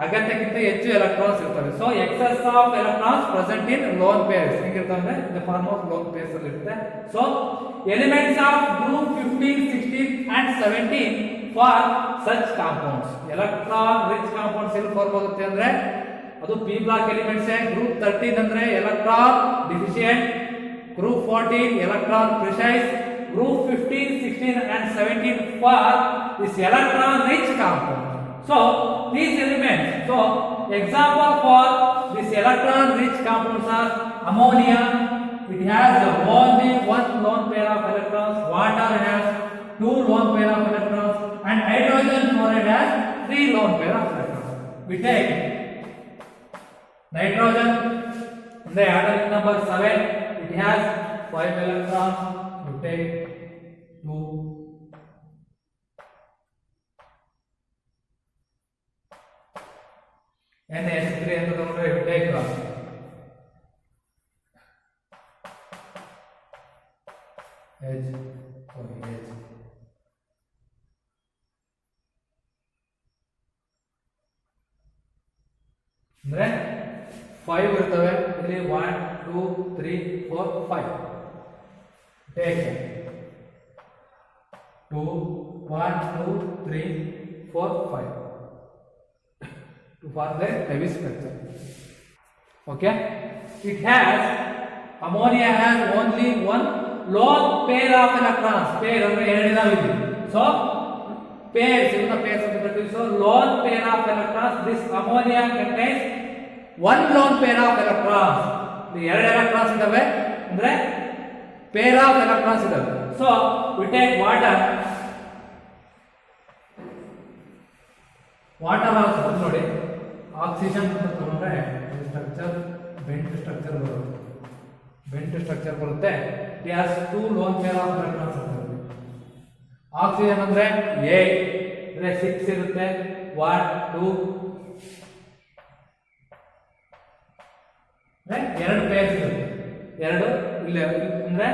ಅಗತ್ಯಕ್ಕಿಂತ ಹೆಚ್ಚು electrons ಇರ್ತವೆ. So excess of electrons present in lone pairs ಹೇಗಿರ್ತವೆ ಅಂದ್ರೆ the form of lone pairs ಅಲ್ಲಿ ಇರುತ್ತೆ. So elements of group 15, 16 and 17 for such compounds. Electron rich compounds ಎಲ್ಲಿ ಫಾರ್ಮ್ ಆಗುತ್ತೆ ಅಂದ್ರೆ ಅದು ಪಿ ಬ್ಲಾಕ್ ಎಲಿಮೆಂಟ್ಸ್. ಗ್ರೂಪ್ 13 ಅಂದ್ರೆ electron deficient, group 14 electron precise, group 15, 16 and 17 for this electron rich compound. So these elements, so example for this electron rich compounds are ammonia, it has only one lone pair of electrons, water has two lone pair of electrons and hydrogen fluoride has three lone pair of electrons. We take nitrogen, the atomic number 7, it has 5 electrons. You take 2, NH3 ಅಂತ ತಗೊಂಡ್ರೆ you take H. ಅಂದ್ರೆ 5 ಇರ್ತವೆ ಇಲ್ಲಿ 1 2 3 4 5. Take 2 1 2 3 4 5 to form the heavy structure. Okay, it has ammonia has only one lone pair of electrons. Pair ಅಂದ್ರೆ ಎರಡು ಇದಾವೆ. So pairs, even the pairs of the so lone pair of electrons. This ammonia contains one lone pair of electrons. The ಎರಡು electrons ಇದಾವೆ ಅಂದ್ರೆ pair of electrons ಇದಾವೆ. So we take water also ನೋಡಿ oxygen ಅಂತ ತಗೊಂಡ್ರೆ structure bent structure ಬರುತ್ತೆ. It has two loan pair of electrons ಇರ್ತವೆ. Oxygen ಅಂದ್ರೆ 8 ಅಂದ್ರೆ 6 ಇರುತ್ತೆ, 1 2 ಎರಡು ಪೇರ್ಸ್ ಇರುತ್ತೆ. ಎರಡು ಇಲ್ಲಿ ಅಂದ್ರೆ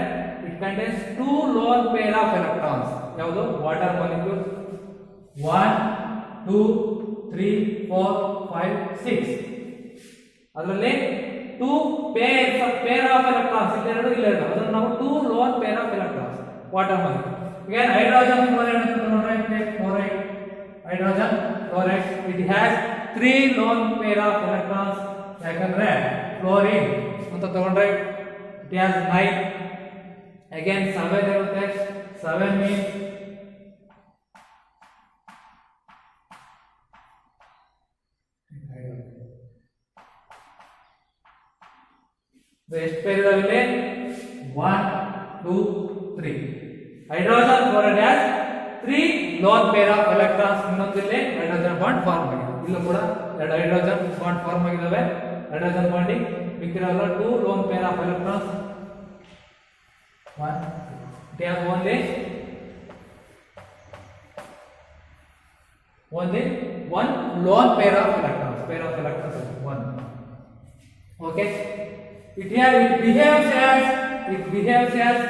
it contains two lone pair of electrons. ಯಾವುದು ವಾಟರ್ ಮಾಲಿಕ್ಯೂಲ್ 1 2 3 4 5 6 ಅದರಲ್ಲಿ 2 pairs of electrons ಇಲ್ಲೆರಡು ಅದನ್ನು ನಾವು 2 lone pair of electrons water molecule. again hydrogen fluoride ಅಂತ ನೋಡ್ರೆ fluoride, hydrogen fluoride it has 3 lone pair of electrons. ಯಾಕಂದ್ರೆ fluorine ಅಂತ ತಗೊಂಡ್ರೆ it has 9. again 7 ಇರುತ್ತೆ. 7 means ಎಷ್ಟು ಪೇರ್ ಇದಾವೆ? 1 2 3. Hydrogen fluoride has 3 lone pair of electrons. ಇನ್ನೊಂದಿಲ್ಲಿ hydrogen bond form ಆಗಿದೆ. ಇಲ್ಲೂ ಕೂಡ ಎರಡು ಹೈಡ್ರೋಜನ್ ಬಾಂಡ್ ಫಾರ್ಮ್ ಆಗಿದಾವೆ. ಹೈಡ್ರೋಜನ್ ಬಾಂಡಿಂಗ್ ಮಿಕ್ಕಿರೋಲ್ಲ 2 lone pair of electrons. 1 it has only one lone pair of electrons. Pair of electrons is 1. Okay, it behaves as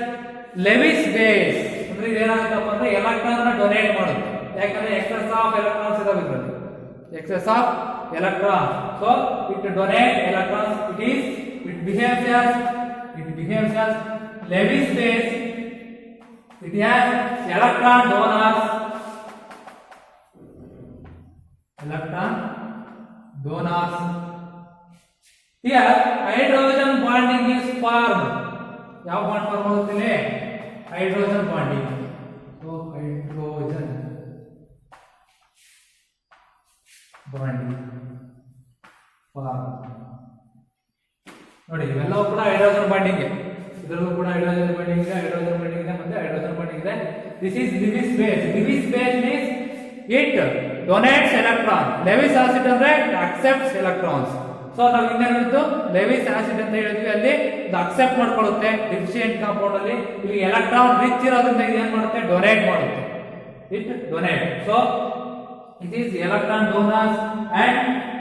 Lewis base. ಅಂದ್ರೆ ಏನಾಗುತ್ತಪ್ಪ ಅಂದ್ರೆ electron ಅನ್ನು donate ಮಾಡುತ್ತೆ. ಯಾಕಂದ್ರೆ ಎಕ್ಸೆಸ್ ಆಫ್ ಎಲೆಕ್ಟ್ರಾನ್ಸ್ ಇದಾವೆ ಇದರಲ್ಲಿ. Excess of electron, so it donate electrons. It behaves as Lewis base. it has electron donors. Here hydrogen bonding is formed. ಯಾವ bond form ಆಗುತ್ತೆ? Hydrogen bonding. Bonding ನೋಡಿ, ಇವೆಲ್ಲವೂ ಕೂಡ ಹೈಡ್ರೋಜನ್ ಬಾಂಡಿಂಗ್. ಇದರಲ್ಲೂ ಕೂಡ hydrogen bonding ಇದೆ, ಹೈಡ್ರೋಜನ್ ಬಾಂಡಿಂಗ್ ಇದೆ, ಮತ್ತೆ ಹೈಡ್ರೋಜನ್ ಬಾಂಡಿಂಗ್ ಇದೆ. This is Lewis base. Lewis base means it donates electron. Lewis acid ಅಂದ್ರೆ ಅಕ್ಸೆಪ್ಟ್ಸ್ ಎಲೆಕ್ಟ್ರಾನ್ಸ್. ಸೊ ನಾವು ಹಿಂದೆ ನೋಡಿದ್ದು ಲೆವಿಸ್ ಆಸಿಡ್ ಅಂತ ಹೇಳಿದ್ವಿ, ಅಲ್ಲಿ ಇದು ಅಕ್ಸೆಪ್ಟ್ ಮಾಡ್ಕೊಳ್ಳುತ್ತೆ ಡಿಫಿಷಿಯೆಂಟ್ ಕಾಂಪೌಂಡ್ ಅಲ್ಲಿ. ಇಲ್ಲಿ ಎಲೆಕ್ಟ್ರಾನ್ ರಿಚ್ ಇರೋದ್ರಿಂದ ಇದು ಏನ್ ಮಾಡುತ್ತೆ, ಡೊನೇಟ್ ಮಾಡುತ್ತೆ. It donate. So it is electron donors, and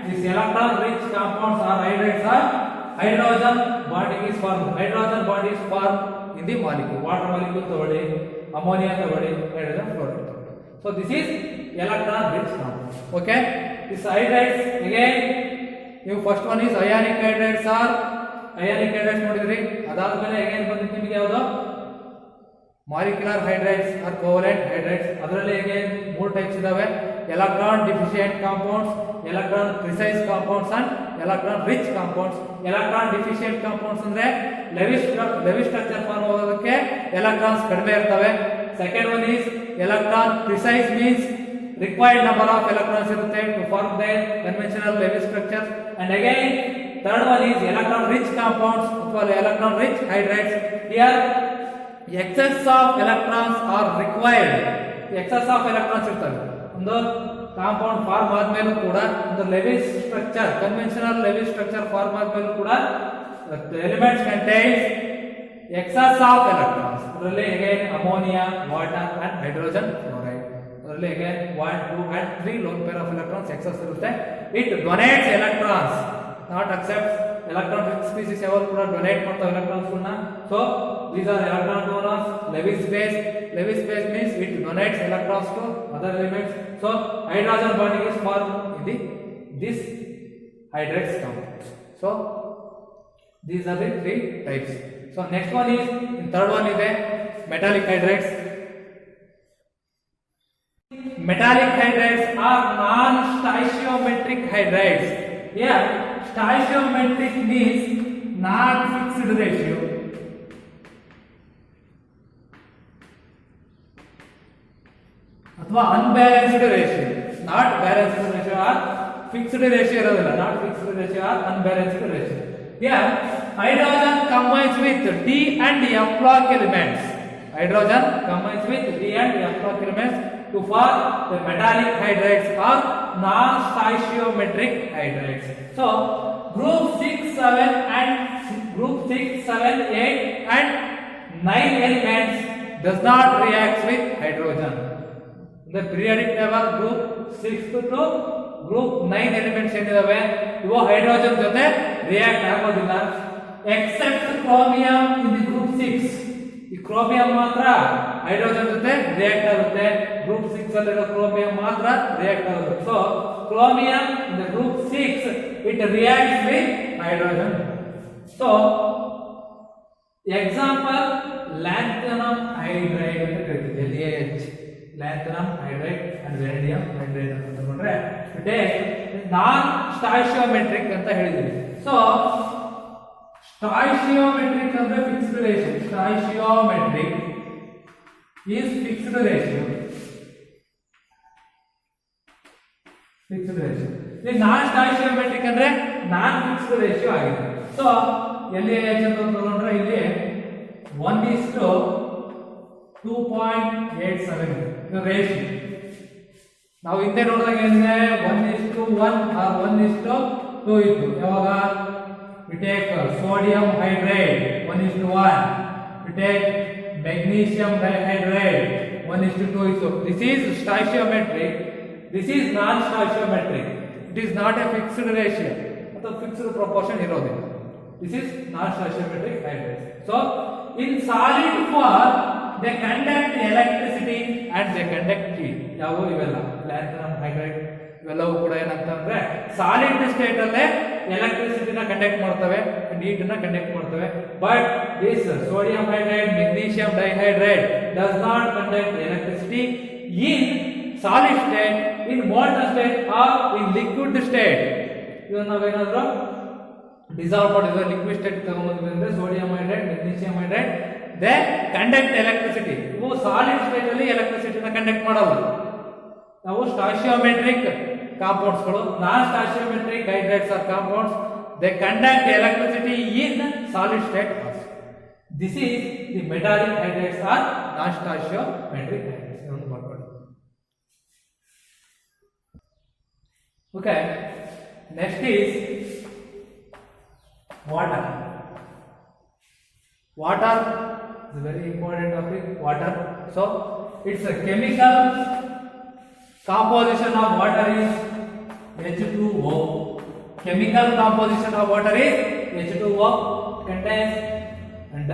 this electron rich compounds or hydrates are hydrogen bonding is formed. Hydrogen bond is formed in the molecule. Water molecule togoli, ammonia togoli, hydrogen fluoride togoli. So this is electron rich compound. Okay, this hydrates again, you first one is ionic hydrates or ionic hydrates nodidri. Adadmele again bandite nimage yavado molecular hydrates or covalent hydrates. Adralli again ಮೂರು types ಇದಾವೆ: electron deficient compounds, electron precise compounds and electron rich compounds. Electron deficient compounds ಅಂದ್ರೆ levis structure ಫಾರ್ಮ್ ಆಗೋದಕ್ಕೆ electrons ಕಡಿಮೆ ಇರ್ತವೆ. Second one is electron precise means required number of electrons ಇರುತ್ತೆ to form their conventional Lewis structure. And again third one is electron rich compounds ಅಥವಾ electron rich hydrates. Here excess of electrons are required. excess of electrons ಇರ್ತವೆ. ಒಂದು compound form ಆದ್ಮೇಲೂ ಕೂಡ, ಒಂದು Lewis structure, conventional Lewis structure form ಆದ್ಮೇಲೂ ಕೂಡ elements contains excess of electrons. ಅದರಲ್ಲಿ again ammonia, water and hydrogen fluoride. ಅದರಲ್ಲಿ again 1, 2 and 3 lone pair of electrons excess ಇರುತ್ತೆ. It donates electrons, not accepts. Electron rich species ಯಾವಾಗ ಕೂಡ donate ಮಾಡ್ತಾವೆ electrons ಗಳನ್ನ. So these are electron donors. Lewis base means it donates electrons to other elements. So hydrogen bonding is formed in this hydrates compound. So these are the three types. So next one is, in third one is metallic hydrates. Metallic hydrates are non-stoichiometric hydrates. Here stoichiometric means non-fixed ratio. ಅಥವಾ unbalanced ratio, not balanced ratio or fixed ratio ಇರೋದಿಲ್ಲ. Not fixed ratio or unbalanced ratio. Here hydrogen combines with D and F block elements. Hydrogen combines with D and F block elements to form the metallic hydrates or non-stoichiometric hydrates. So group 6, 7 and 8 and 9 elements does not react with hydrogen. The periodic table group 6 to group 9 elements ಏನಿದಾವೆ ಇವು hydrogen ಜೊತೆ react ಆಗೋದಿಲ್ಲ. Except chromium in the group 6. ಈ chromium ಮಾತ್ರ hydrogen ಜೊತೆ react ಆಗುತ್ತೆ. Group 6 ಅಲ್ಲಿರೋ chromium ಮಾತ್ರ ರಿಯಾಕ್ಟ್ ಆಗುತ್ತೆ. So chromium in the group 6 it reacts with hydrogen. So example lanthanum hydride ಅಂತ ಕರೀತೀವಿ, LaH. Lanthanum hydride and vanadium hydride ಅಂತ ತಗೊಂಡ್ರೆ ನಾನ್ ಸ್ಟಾಯಿಶಿಯೋಮೆಟ್ರಿಕ್ ಅಂತ ಹೇಳಿದ್ವಿ. ಸೊ ಸ್ಟಾಯಿಶಿಯೋಮೆಟ್ರಿಕ್ ಅಂದ್ರೆ fixed ratio. Stoichiometric is fixed ratio. Fixed ratio. ಇಲ್ಲಿ non stoichiometric ಅಂದ್ರೆ non fixed ratio ಆಗಿದೆ. ಸೊ LaH ಅಂತ ತಗೊಂಡ್ರೆ ಇಲ್ಲಿ 1:2.87 ರೇಷಿಯೋ. ನಾವು ಹಿಂದೆ ನೋಡಿದಾಗ ಏನಿದೆ 1:1 ಆರ್ 1:2 ಇತ್ತು. ಯಾವಾಗ we take sodium hydride 1:1, we take magnesium dihydride 1:2 ಇತ್ತು. This is stoichiometric, this is non stoichiometric. It is not a fixed ratio ಅಥವಾ fixed proportion ಇರೋದಿಲ್ಲ. This is non stoichiometric hydrates. So in solid form they conduct electricity and they conduct heat. ಯಾವ ಇವೆಲ್ಲ lanthanum hydride ಇವೆಲ್ಲವೂ ಕೂಡ ಏನಂತಂದ್ರೆ solid state ಅಲ್ಲೇ ಎಲೆಕ್ಟ್ರಿಸಿಟಿನ conduct ಮಾಡ್ತವೆ, ನೀಟನ್ನ ಕಂಡಕ್ಟ್ ಮಾಡ್ತವೆ. But this sodium hydride, magnesium dihydride does not conduct electricity in solid state, in molten state or in liquid state. ಇವನ್ನ ನಾವೇನಾದ್ರೂ ಡಿಸಾಲ್ವ್ ಮಾಡಿದ್ರೆ ಲಿಕ್ವಿಡ್ ಸ್ಟೇಟ್ ತಗೊಂಡ್ಬಂದ್ರೆ sodium hydride, magnesium hydride they conduct electricity. ಇವು solid state ಅಲ್ಲಿ ಎಲೆಕ್ಟ್ರಿಸಿಟಿನ conduct ಮಾಡಲ್ಲ. ನಾವು ಸ್ಟಾಯಿಶಿಯೋಮೆಟ್ರಿಕ್ compounds ಗಳು non stoichiometric hydrates are compounds, they conduct electricity in solid state also. This is the metallic hydrates are non stoichiometric hydrates. Okay, next is water. Water is a very important topic. Water, so its a chemical composition of water is H2O. Chemical composition of water is H2O. Contains and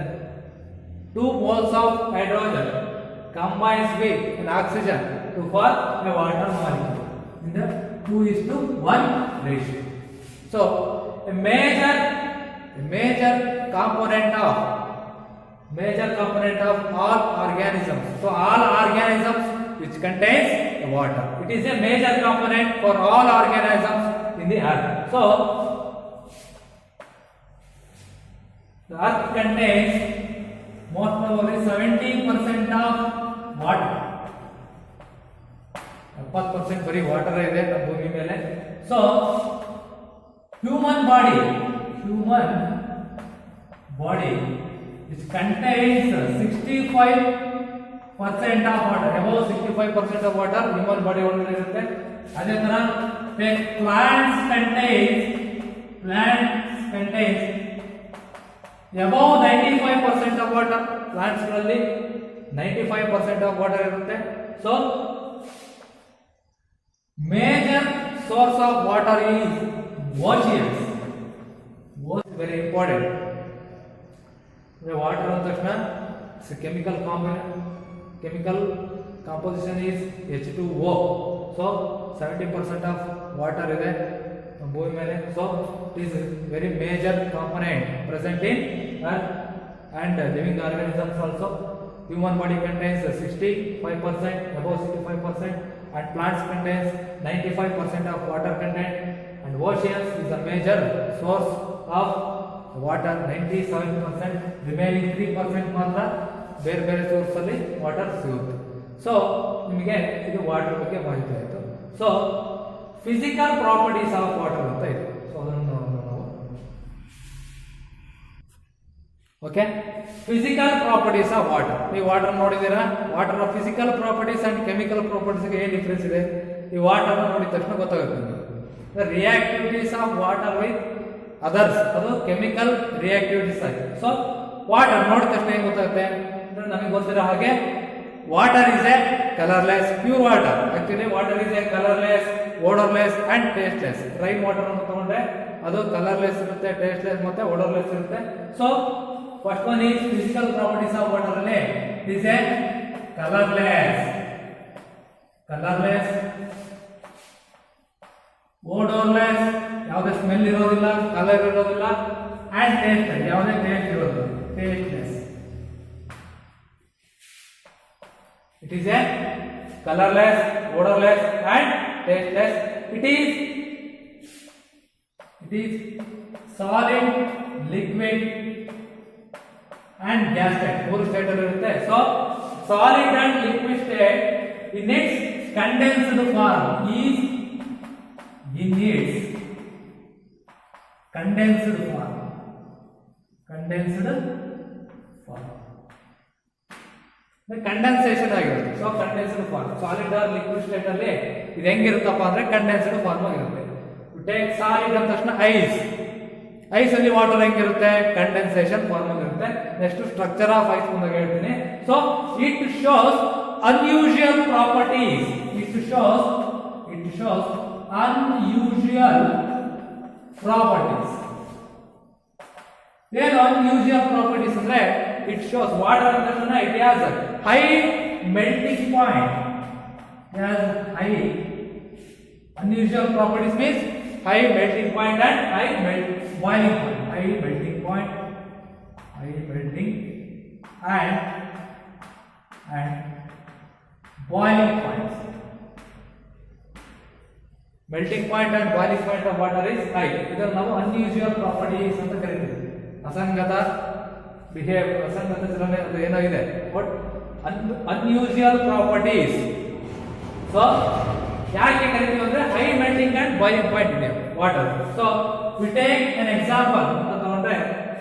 2 moles of hydrogen combines with an oxygen to form a water molecule in the 2:1 ratio. So a major component of all organisms. So all organisms which contains water. It is a major component for all organisms in the earth. So the earth contains most probably 70% of water. 70% ಬರೀ water ಇದೆ ನಮ್ಮ ಭೂಮಿ ಮೇಲೆ. So human body which contains 65% of water, above 65% of water human body ಒಳಗಡೆ ಇರುತ್ತೆ. ಅದೇ ತರ plants contains above 95% of water. plants ಗಳಲ್ಲಿ 95% of water ಇರುತ್ತೆ. So major source of water is oceans. Ocean very important. The water on the it's a chemical composition is H2O. So 70% of water is there. So it is a very major component present in earth and living organisms also. Human body contains 65%, above 65%, and plants contains 95% of water content, and oceans is a major source of water. 97%, remaining 3% ಮಾತ್ರ ಬೇರೆ ಬೇರೆ source ಅಲ್ಲಿ water ಸಿಗುತ್ತೆ. So ನಿಮಗೆ ಇದು water ಬಗ್ಗೆ ಮಾಹಿತಿ ಆಯಿತು. So physical properties of water ಅಂತ ಇದೆ. ಸೊ ಅದನ್ನು ನೋಡೋಣ ನಾವು. Okay, physical properties of water. ನೀವು ವಾಟರ್ ನೋಡಿದ್ದೀರಾ? Water physical properties and chemical ಪ್ರಾಪರ್ಟೀಸ್ಗೆ ಏನು ಡಿಫ್ರೆನ್ಸ್ ಇದೆ? ಈ ವಾಟರ್ನ ನೋಡಿದ ತಕ್ಷಣ ಗೊತ್ತಾಗುತ್ತೆ ನಿಮಗೆ. Reactivities of water with others, ಅದು ಕೆಮಿಕಲ್ ರಿಯಾಕ್ಟಿವಿಟೀಸ್ ಆಗಿದೆ. ಸೊ ವಾಟರ್ ನೋಡಿದ ತಕ್ಷಣ ಏನು ಗೊತ್ತಾಗುತ್ತೆ ಅಂದ್ರೆ ನಮಗೆ ಗೊತ್ತಿರೋ ಹಾಗೆ water is A colourless pure water. Actually water is A colourless, odourless and tasteless. Rain water ಅನ್ನು ತಗೊಂಡ್ರೆ ಅದು ಕಲರ್ಲೆಸ್ ಇರುತ್ತೆ, ಟೇಸ್ಟ್ಲೆಸ್ ಮತ್ತೆ ಓಡರ್ಲೆಸ್ ಇರುತ್ತೆ. So first one is physical properties of water ಅಲ್ಲಿ ಇಸ್ ಎ ಕಲರ್ಲೆಸ್, ಓಡರ್ಲೆಸ್, ಯಾವುದೇ smell ಇರೋದಿಲ್ಲ, colour ಇರೋದಿಲ್ಲ, ಅಂಡ್ ಟೇಸ್ಟ್ಲೆಸ್, ಯಾವುದೇ ಟೇಸ್ಟ್ ಇರೋದಿಲ್ಲ, tasteless. It is a colorless, odorless and tasteless. It is solid, liquid and gas state. Four state irutte. So solid and liquid state in its condensed form is in its condensed form. Condensation ಆಗಿರುತ್ತೆ. So condensed form, solid or liquid state ಅಲ್ಲಿ ಇದು ಹೆಂಗಿರುತ್ತಪ್ಪ ಅಂದ್ರೆ condensed form ಆಗಿರುತ್ತೆ. Take solid ಅಂದ ತಕ್ಷಣ ice ಅಲ್ಲಿ water ಹೆಂಗಿರುತ್ತೆ? ಕಂಡೆನ್ಸೇಷನ್ ಫಾರ್ಮ್ ಆಗಿರುತ್ತೆ. ನೆಕ್ಸ್ಟ್ ಸ್ಟ್ರಕ್ಚರ್ ಆಫ್ ಐಸ್ ಮುಂದೆ ಹೇಳ್ತೀನಿ. So it shows unusual properties. It shows unusual properties. ಏನು ಅನ್ಯೂಶುವಲ್ ಪ್ರಾಪರ್ಟೀಸ್ ಅಂದ್ರೆ it shows water and it has a high melting point. It has high unusual properties means high melting point and boiling point. High melting point and boiling points. Melting point and boiling point of water is high. Idar ನಾವು unusual properties ಅಂತ ಕರೀತೀವಿ. ಅಸಂಗತ behave, ಅಸಂಗತ ಚಲನೆ ಅದು ಏನೋ ಇದೆ, but unusual properties. So ಯಾಕೆ ಕರಿತೀವಿ ಅಂದ್ರೆ ಹೈ ಮೆಲ್ಟಿಂಗ್ ಬಾಯ್ಲಿಂಗ್ ಪಾಯಿಂಟ್ ಇದೆ water. So we take an example ಅಂತ ತಗೊಂಡ್ರೆ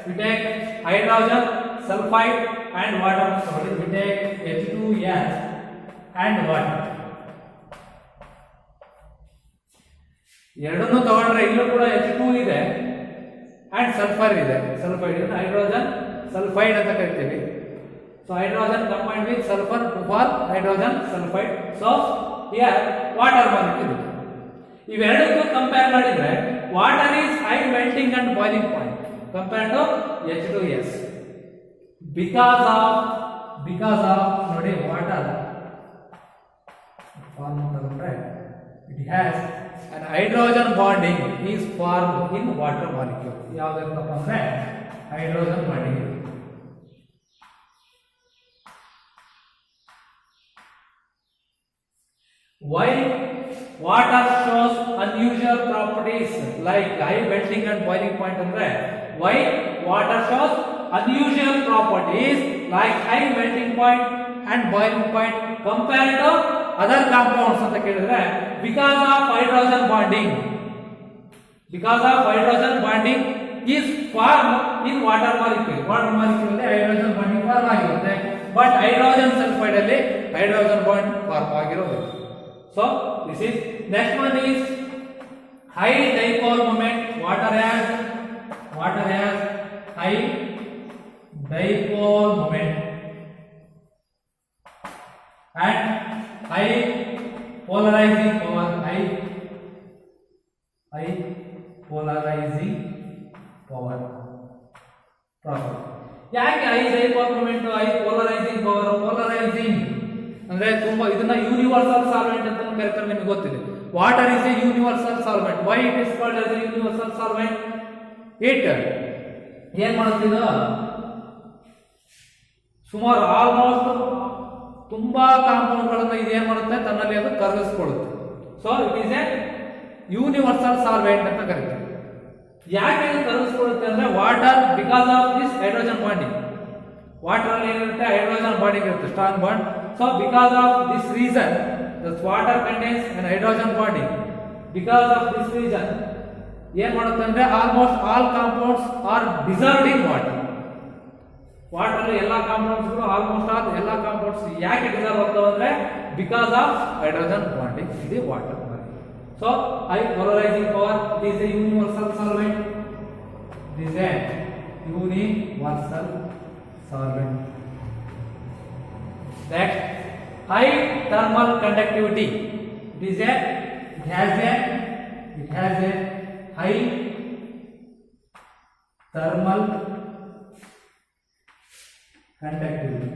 we take hydrogen sulphide and water. We take H2S and water. ಎರಡನ್ನೂ ತಗೊಂಡ್ರೆ ಇಲ್ಲೂ ಕೂಡ H2 ಇದೆ ಅಂಡ್ ಸಲ್ಫರ್ ಇದೆ. ಸಲ್ಫೈಡ್ ಹೈಡ್ರೋಜನ್ ಸಲ್ಫೈಡ್ ಅಂತ ಕರಿತೀವಿ. So hydrogen combined with sulfur to form hydrogen sulfide. So here water molecule. ಇವೆರಡಕ್ಕೂ ಕಂಪೇರ್ ಮಾಡಿದ್ರೆ water is high melting and boiling point compared to H2S. Because of ನೋಡಿ water form ಅಂತಂದ್ರೆ it has an hydrogen bonding is formed in water molecule. ಯಾವುದಕ್ಕಪ್ಪ ಅಂದ್ರೆ hydrogen bonding. Why water shows unusual properties like high melting and boiling point andre why water shows unusual properties like high melting point and boiling point compared to other compounds anta kelidre because of hydrogen bonding is formed in water molecule alli hydrogen bonding form agirutte but hydrogen sulfide alli hydrogen bond form agirodu. So this is next one is high dipole moment. Water has high dipole moment and high polarizing power. High polarizing power proper. ಯಾಕೆ high dipole moment high polarizing power? Polarizing ಅಂದ್ರೆ ತುಂಬಾ ಇದನ್ನ universal solvent ಅಂತ ಕರೀತಾರೆ. ನಿಮಗೆ ಗೊತ್ತಿದೆ water is A universal solvent. Why it is called as A universal solvent? It ಏನ್ ಮಾಡುತ್ತೆ ಇದು ಸುಮಾರು ಆಲ್ಮೋಸ್ಟ್ ತುಂಬಾ ಕಾಂಪೌಂಡ್ ಗಳನ್ನ ಇದು ಏನ್ ಮಾಡುತ್ತೆ ತನ್ನಲ್ಲಿ ಅದು ಕರಗಿಸ್ಕೊಳ್ಳುತ್ತೆ. So it is a universal solvent ಅಂತ ಕರೀತಾರೆ. ಯಾಕೆ ಇದು ಕರಗಿಸ್ಕೊಳ್ಳುತ್ತೆ ಅಂದ್ರೆ water because of this hydrogen bonding. Water ಅಲ್ಲಿ ಏನಿರುತ್ತೆ ಹೈಡ್ರೋಜನ್ ಬಾಂಡಿಂಗ್ ಇರುತ್ತೆ, strong bond. So because of this reason the water contains an hydrogen bonding. Because of this reason ಏನು ಮಾಡುತ್ತೆ ಅಂದ್ರೆ almost all compounds are dissolved in water. Water ಅಲ್ಲಿ ಎಲ್ಲಾ compounds ಗಳು almost all ಎಲ್ಲಾ ಕಾಂಪೌಂಡ್ಸ್ ಯಾಕೆ dissolve ಆಗ್ತವೆ ಅಂದ್ರೆ because of hydrogen bonding in the water. So high polarizing power is a universal solvent. This is a universal solvent. Next, high thermal conductivity. It has a high thermal conductivity.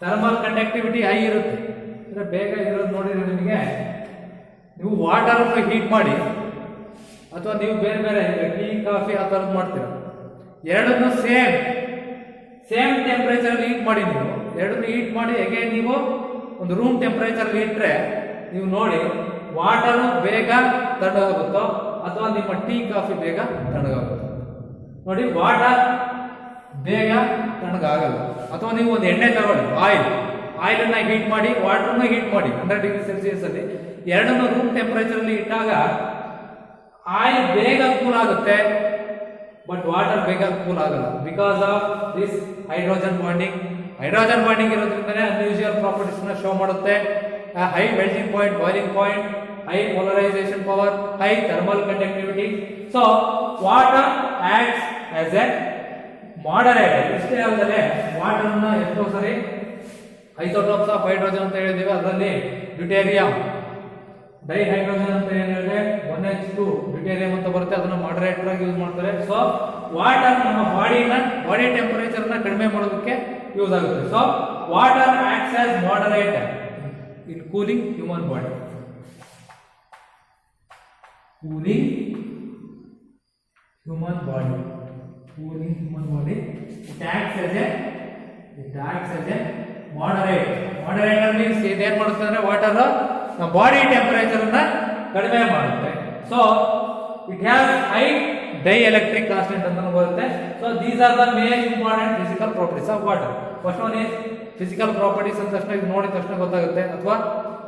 Thermal conductivity high ಇರುತ್ತೆ. ಅಂದ್ರೆ ಬೇಗ ಇರೋದು ನೋಡಿದ್ರೆ ನಿಮಗೆ ನೀವು water ಅನ್ನು heat ಮಾಡಿ ಅಥವಾ ನೀವು ಬೇರೆ ಬೇರೆ ಟೀ ಕಾಫಿ ಆ ಥರದ್ದು ಮಾಡ್ತೀರ, ಎರಡನ್ನೂ ಸೇಮ್ ಟೆಂಪರೇಚರ್ ಹೀಟ್ ಮಾಡಿ ನೀವು ಎರಡನ್ನೂ ಹೀಟ್ ಮಾಡಿ ಅಗೇನ್ ನೀವು ಒಂದು ರೂಮ್ ಟೆಂಪರೇಚರ್ ಇಟ್ಟರೆ ನೀವು ನೋಡಿ ವಾಟರ್ ಬೇಗ ತಣ್ಣಗಾಗುತ್ತೋ ಅಥವಾ ನಿಮ್ಮ ಟೀ ಕಾಫಿ ಬೇಗ ತಣ್ಣಗಾಗುತ್ತೋ ನೋಡಿ. ವಾಟರ್ ಬೇಗ ತಣ್ಣಗಾಗಲ್ಲ. ಅಥವಾ ನೀವು ಒಂದು ಎಣ್ಣೆ ತಗೊಳ್ಳಿ, ಆಯಿಲನ್ನು ಹೀಟ್ ಮಾಡಿ ವಾಟರ್ನ ಹೀಟ್ ಮಾಡಿ 100°C ಅಲ್ಲಿ ಎರಡನ್ನೂ ರೂಮ್ ಟೆಂಪರೇಚರ್ ಅಲ್ಲಿ ಇಟ್ಟಾಗ ಆಯಿಲ್ ಬೇಗ ಕೂಲ್ ಆಗುತ್ತೆ ಬಟ್ ವಾಟರ್ ಬೇಗ ಕೂಲ್ ಆಗಲ್ಲ. Because of this hydrogen bonding ಇರೋದ್ರಿಂದನೇ ಅನ್ಯೂಶುವಲ್ ಪ್ರಾಪರ್ಟೀಸ್ ನ ಶೋ ಮಾಡುತ್ತೆ. High melting point, boiling point, high polarisation power, high thermal conductivity. So water acts as a moderator. ಇಷ್ಟೇ ಅಲ್ಲದೆ ವಾಟರ್ ಅನ್ನ ಎಷ್ಟೋ ಸರಿ ಐಸೋಟೋಪ್ಸ್ ಆಫ್ ಹೈಡ್ರೋಜನ್ ಅಂತ ಹೇಳಿದ್ದೇವೆ, ಅದರಲ್ಲಿ ಡ್ಯೂಟೇರಿಯಂ ಡೈಹೈಡ್ರೋಜನ್ ಅಂತ ಏನ್ ಹೇಳಿದ್ರೆ 1H2 ಡ್ಯೂಟೇರಿಯಂ ಅಂತ ಬರುತ್ತೆ, ಅದನ್ನ ಮಾಡರೇಟರ್ ಆಗಿ ಯೂಸ್ ಮಾಡ್ತಾರೆ. ಸೊ ವಾಟರ್ ನಮ್ಮ ಬಾಡಿ ಟೆಂಪರೇಚರ್ ನ ಕಡಿಮೆ ಮಾಡೋದಕ್ಕೆ ಯೂಸ್ ಆಗುತ್ತೆ. So water acts as moderator in cooling human body. Human body it acts as a moderator means ಇದೇನ್ ಮಾಡುತ್ತೆ ಅಂದ್ರೆ ವಾಟರ್ ನಮ್ಮ ಬಾಡಿ ಟೆಂಪರೇಚರ್ ಅನ್ನ ಕಡಿಮೆ ಮಾಡುತ್ತೆ. So it has high dielectric constant ಅಂತ ಬರುತ್ತೆ. So these are the main important physical properties of water. First one is physical properties ಅಂತ ತಕ್ಷಣ ಇದು ನೋಡಿದ ತಕ್ಷಣ ಗೊತ್ತಾಗುತ್ತೆ, ಅಥವಾ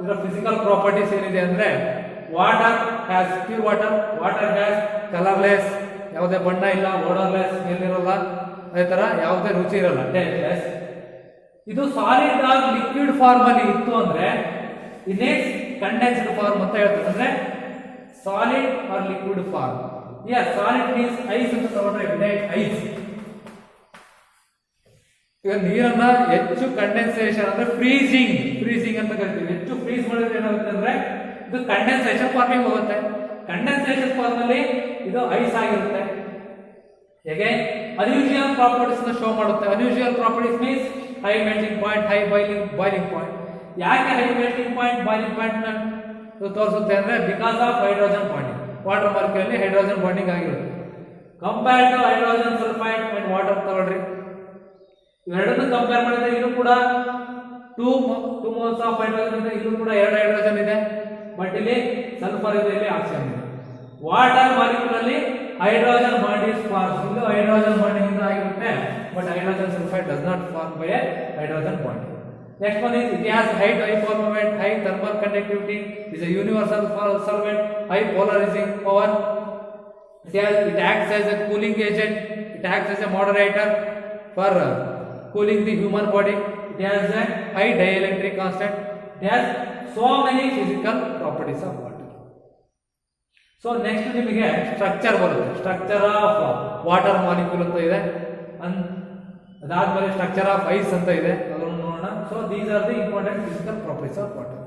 ಇದರ ಫಿಸಿಕಲ್ ಪ್ರಾಪರ್ಟೀಸ್ ಏನಿದೆ ಅಂದ್ರೆ water has pure water has colourless, ಯಾವುದೇ ಬಣ್ಣ ಇಲ್ಲ, ಓಡರ್ಲೆಸ್ ಏನಿರಲ್ಲ, ಅದೇ ತರ ಯಾವುದೇ ರುಚಿ ಇರಲ್ಲ, ಟೇಸ್ಟ್ಲೆಸ್. ಇದು ಸಾಲಿಡ್ ಆಗಿ ಲಿಕ್ವಿಡ್ ಫಾರ್ಮ್ ಅಲ್ಲಿ ಇತ್ತು ಅಂದ್ರೆ ಇನ್ನೇಸ್ ಕಂಡೆನ್ಸ್ಡ್ ಫಾರ್ಮ್ ಅಂತ ಹೇಳ್ತಾರೆ. ಅಂದ್ರೆ solid or liquid form. Solid means ice ಅಂತ ತಗೊಂಡ್ರೆ ಐಸ್. ಈಗ ನೀರನ್ನ ಹೆಚ್ಚು ಕಂಡೆನ್ಸೇಷನ್ ಅಂದ್ರೆ ಫ್ರೀಸಿಂಗ್ ಅಂತ ಕರಿತೀವಿ. ಹೆಚ್ಚು ಫ್ರೀಸ್ ಮಾಡಿದ್ರೆ ಏನಾಗುತ್ತೆ ಅಂದ್ರೆ ಇದು ಕಂಡೆನ್ಸೇಷನ್ ಫಾರ್ಮಿಂಗ್ ಹೋಗುತ್ತೆ. ಕಂಡೆನ್ಸೇಷನ್ ಫಾರ್ಮ್ ಅಲ್ಲಿ ಇದು ಐಸ್ ಆಗಿರುತ್ತೆ. ಹೇಗೆ ಅನ್ಯೂಶುವಲ್ ಪ್ರಾಪರ್ಟೀಸ್ ನ ಶೋ ಮಾಡುತ್ತೆ. Unusual properties means high melting point, high boiling point. ಯಾಕೆ high melting point, boiling point ನ ತೋರಿಸುತ್ತೆ ಅಂದ್ರೆ because of hydrogen bonding. Water molecule ಅಲ್ಲಿ ಹೈಡ್ರೋಜನ್ ಬಾಂಡಿಂಗ್ ಆಗಿರುತ್ತೆ. Compared to hydrogen sulphide and water ತಗೊಳ್ರಿ, ಇವೆರಡನ್ನು ಕಂಪೇರ್ ಮಾಡಿದ್ರೆ ಇದು ಕೂಡ 2 moles ಆಫ್ ಹೈಡ್ರೋಜನ್ ಇದೆ, ಇದು ಕೂಡ 2 ಹೈಡ್ರೋಜನ್ ಇದೆ, ಬಟ್ ಇಲ್ಲಿ ಸಲ್ಫರ್ ಇದೆ, ಇಲ್ಲಿ ಆಕ್ಸಿಜನ್ ಇದೆ. ವಾಟರ್ ಮಾಲಿಕ್ಯೂಲ್ ಅಲ್ಲಿ ಹೈಡ್ರೋಜನ್ ಬಾಂಡ್ ಇಸ್ ಫಾರ್ಮ್. ಇದು ಹೈಡ್ರೋಜನ್ ಬಾಂಡಿಂಗ್ ಇಂದ ಆಗಿರುತ್ತೆ, but hydrogen sulphide does not form by a hydrogen bond. Next one is it has high dipole moment, high thermal conductivity, is a universal solvent, high polarizing power. It acts as a cooling agent, it acts as a moderator for cooling the human body. It has a high dielectric constant. It has so many physical properties of water. So next ನಿಮಗೆ structure ಬರುತ್ತೆ. Structure of water molecule ಅಂತ ಇದೆ, ಅದಾದ್ಮೇಲೆ structure of ice ಅಂತ ಇದೆ, ಅದನ್ನು ನೋಡೋಣ. So these R the important physical properties of water.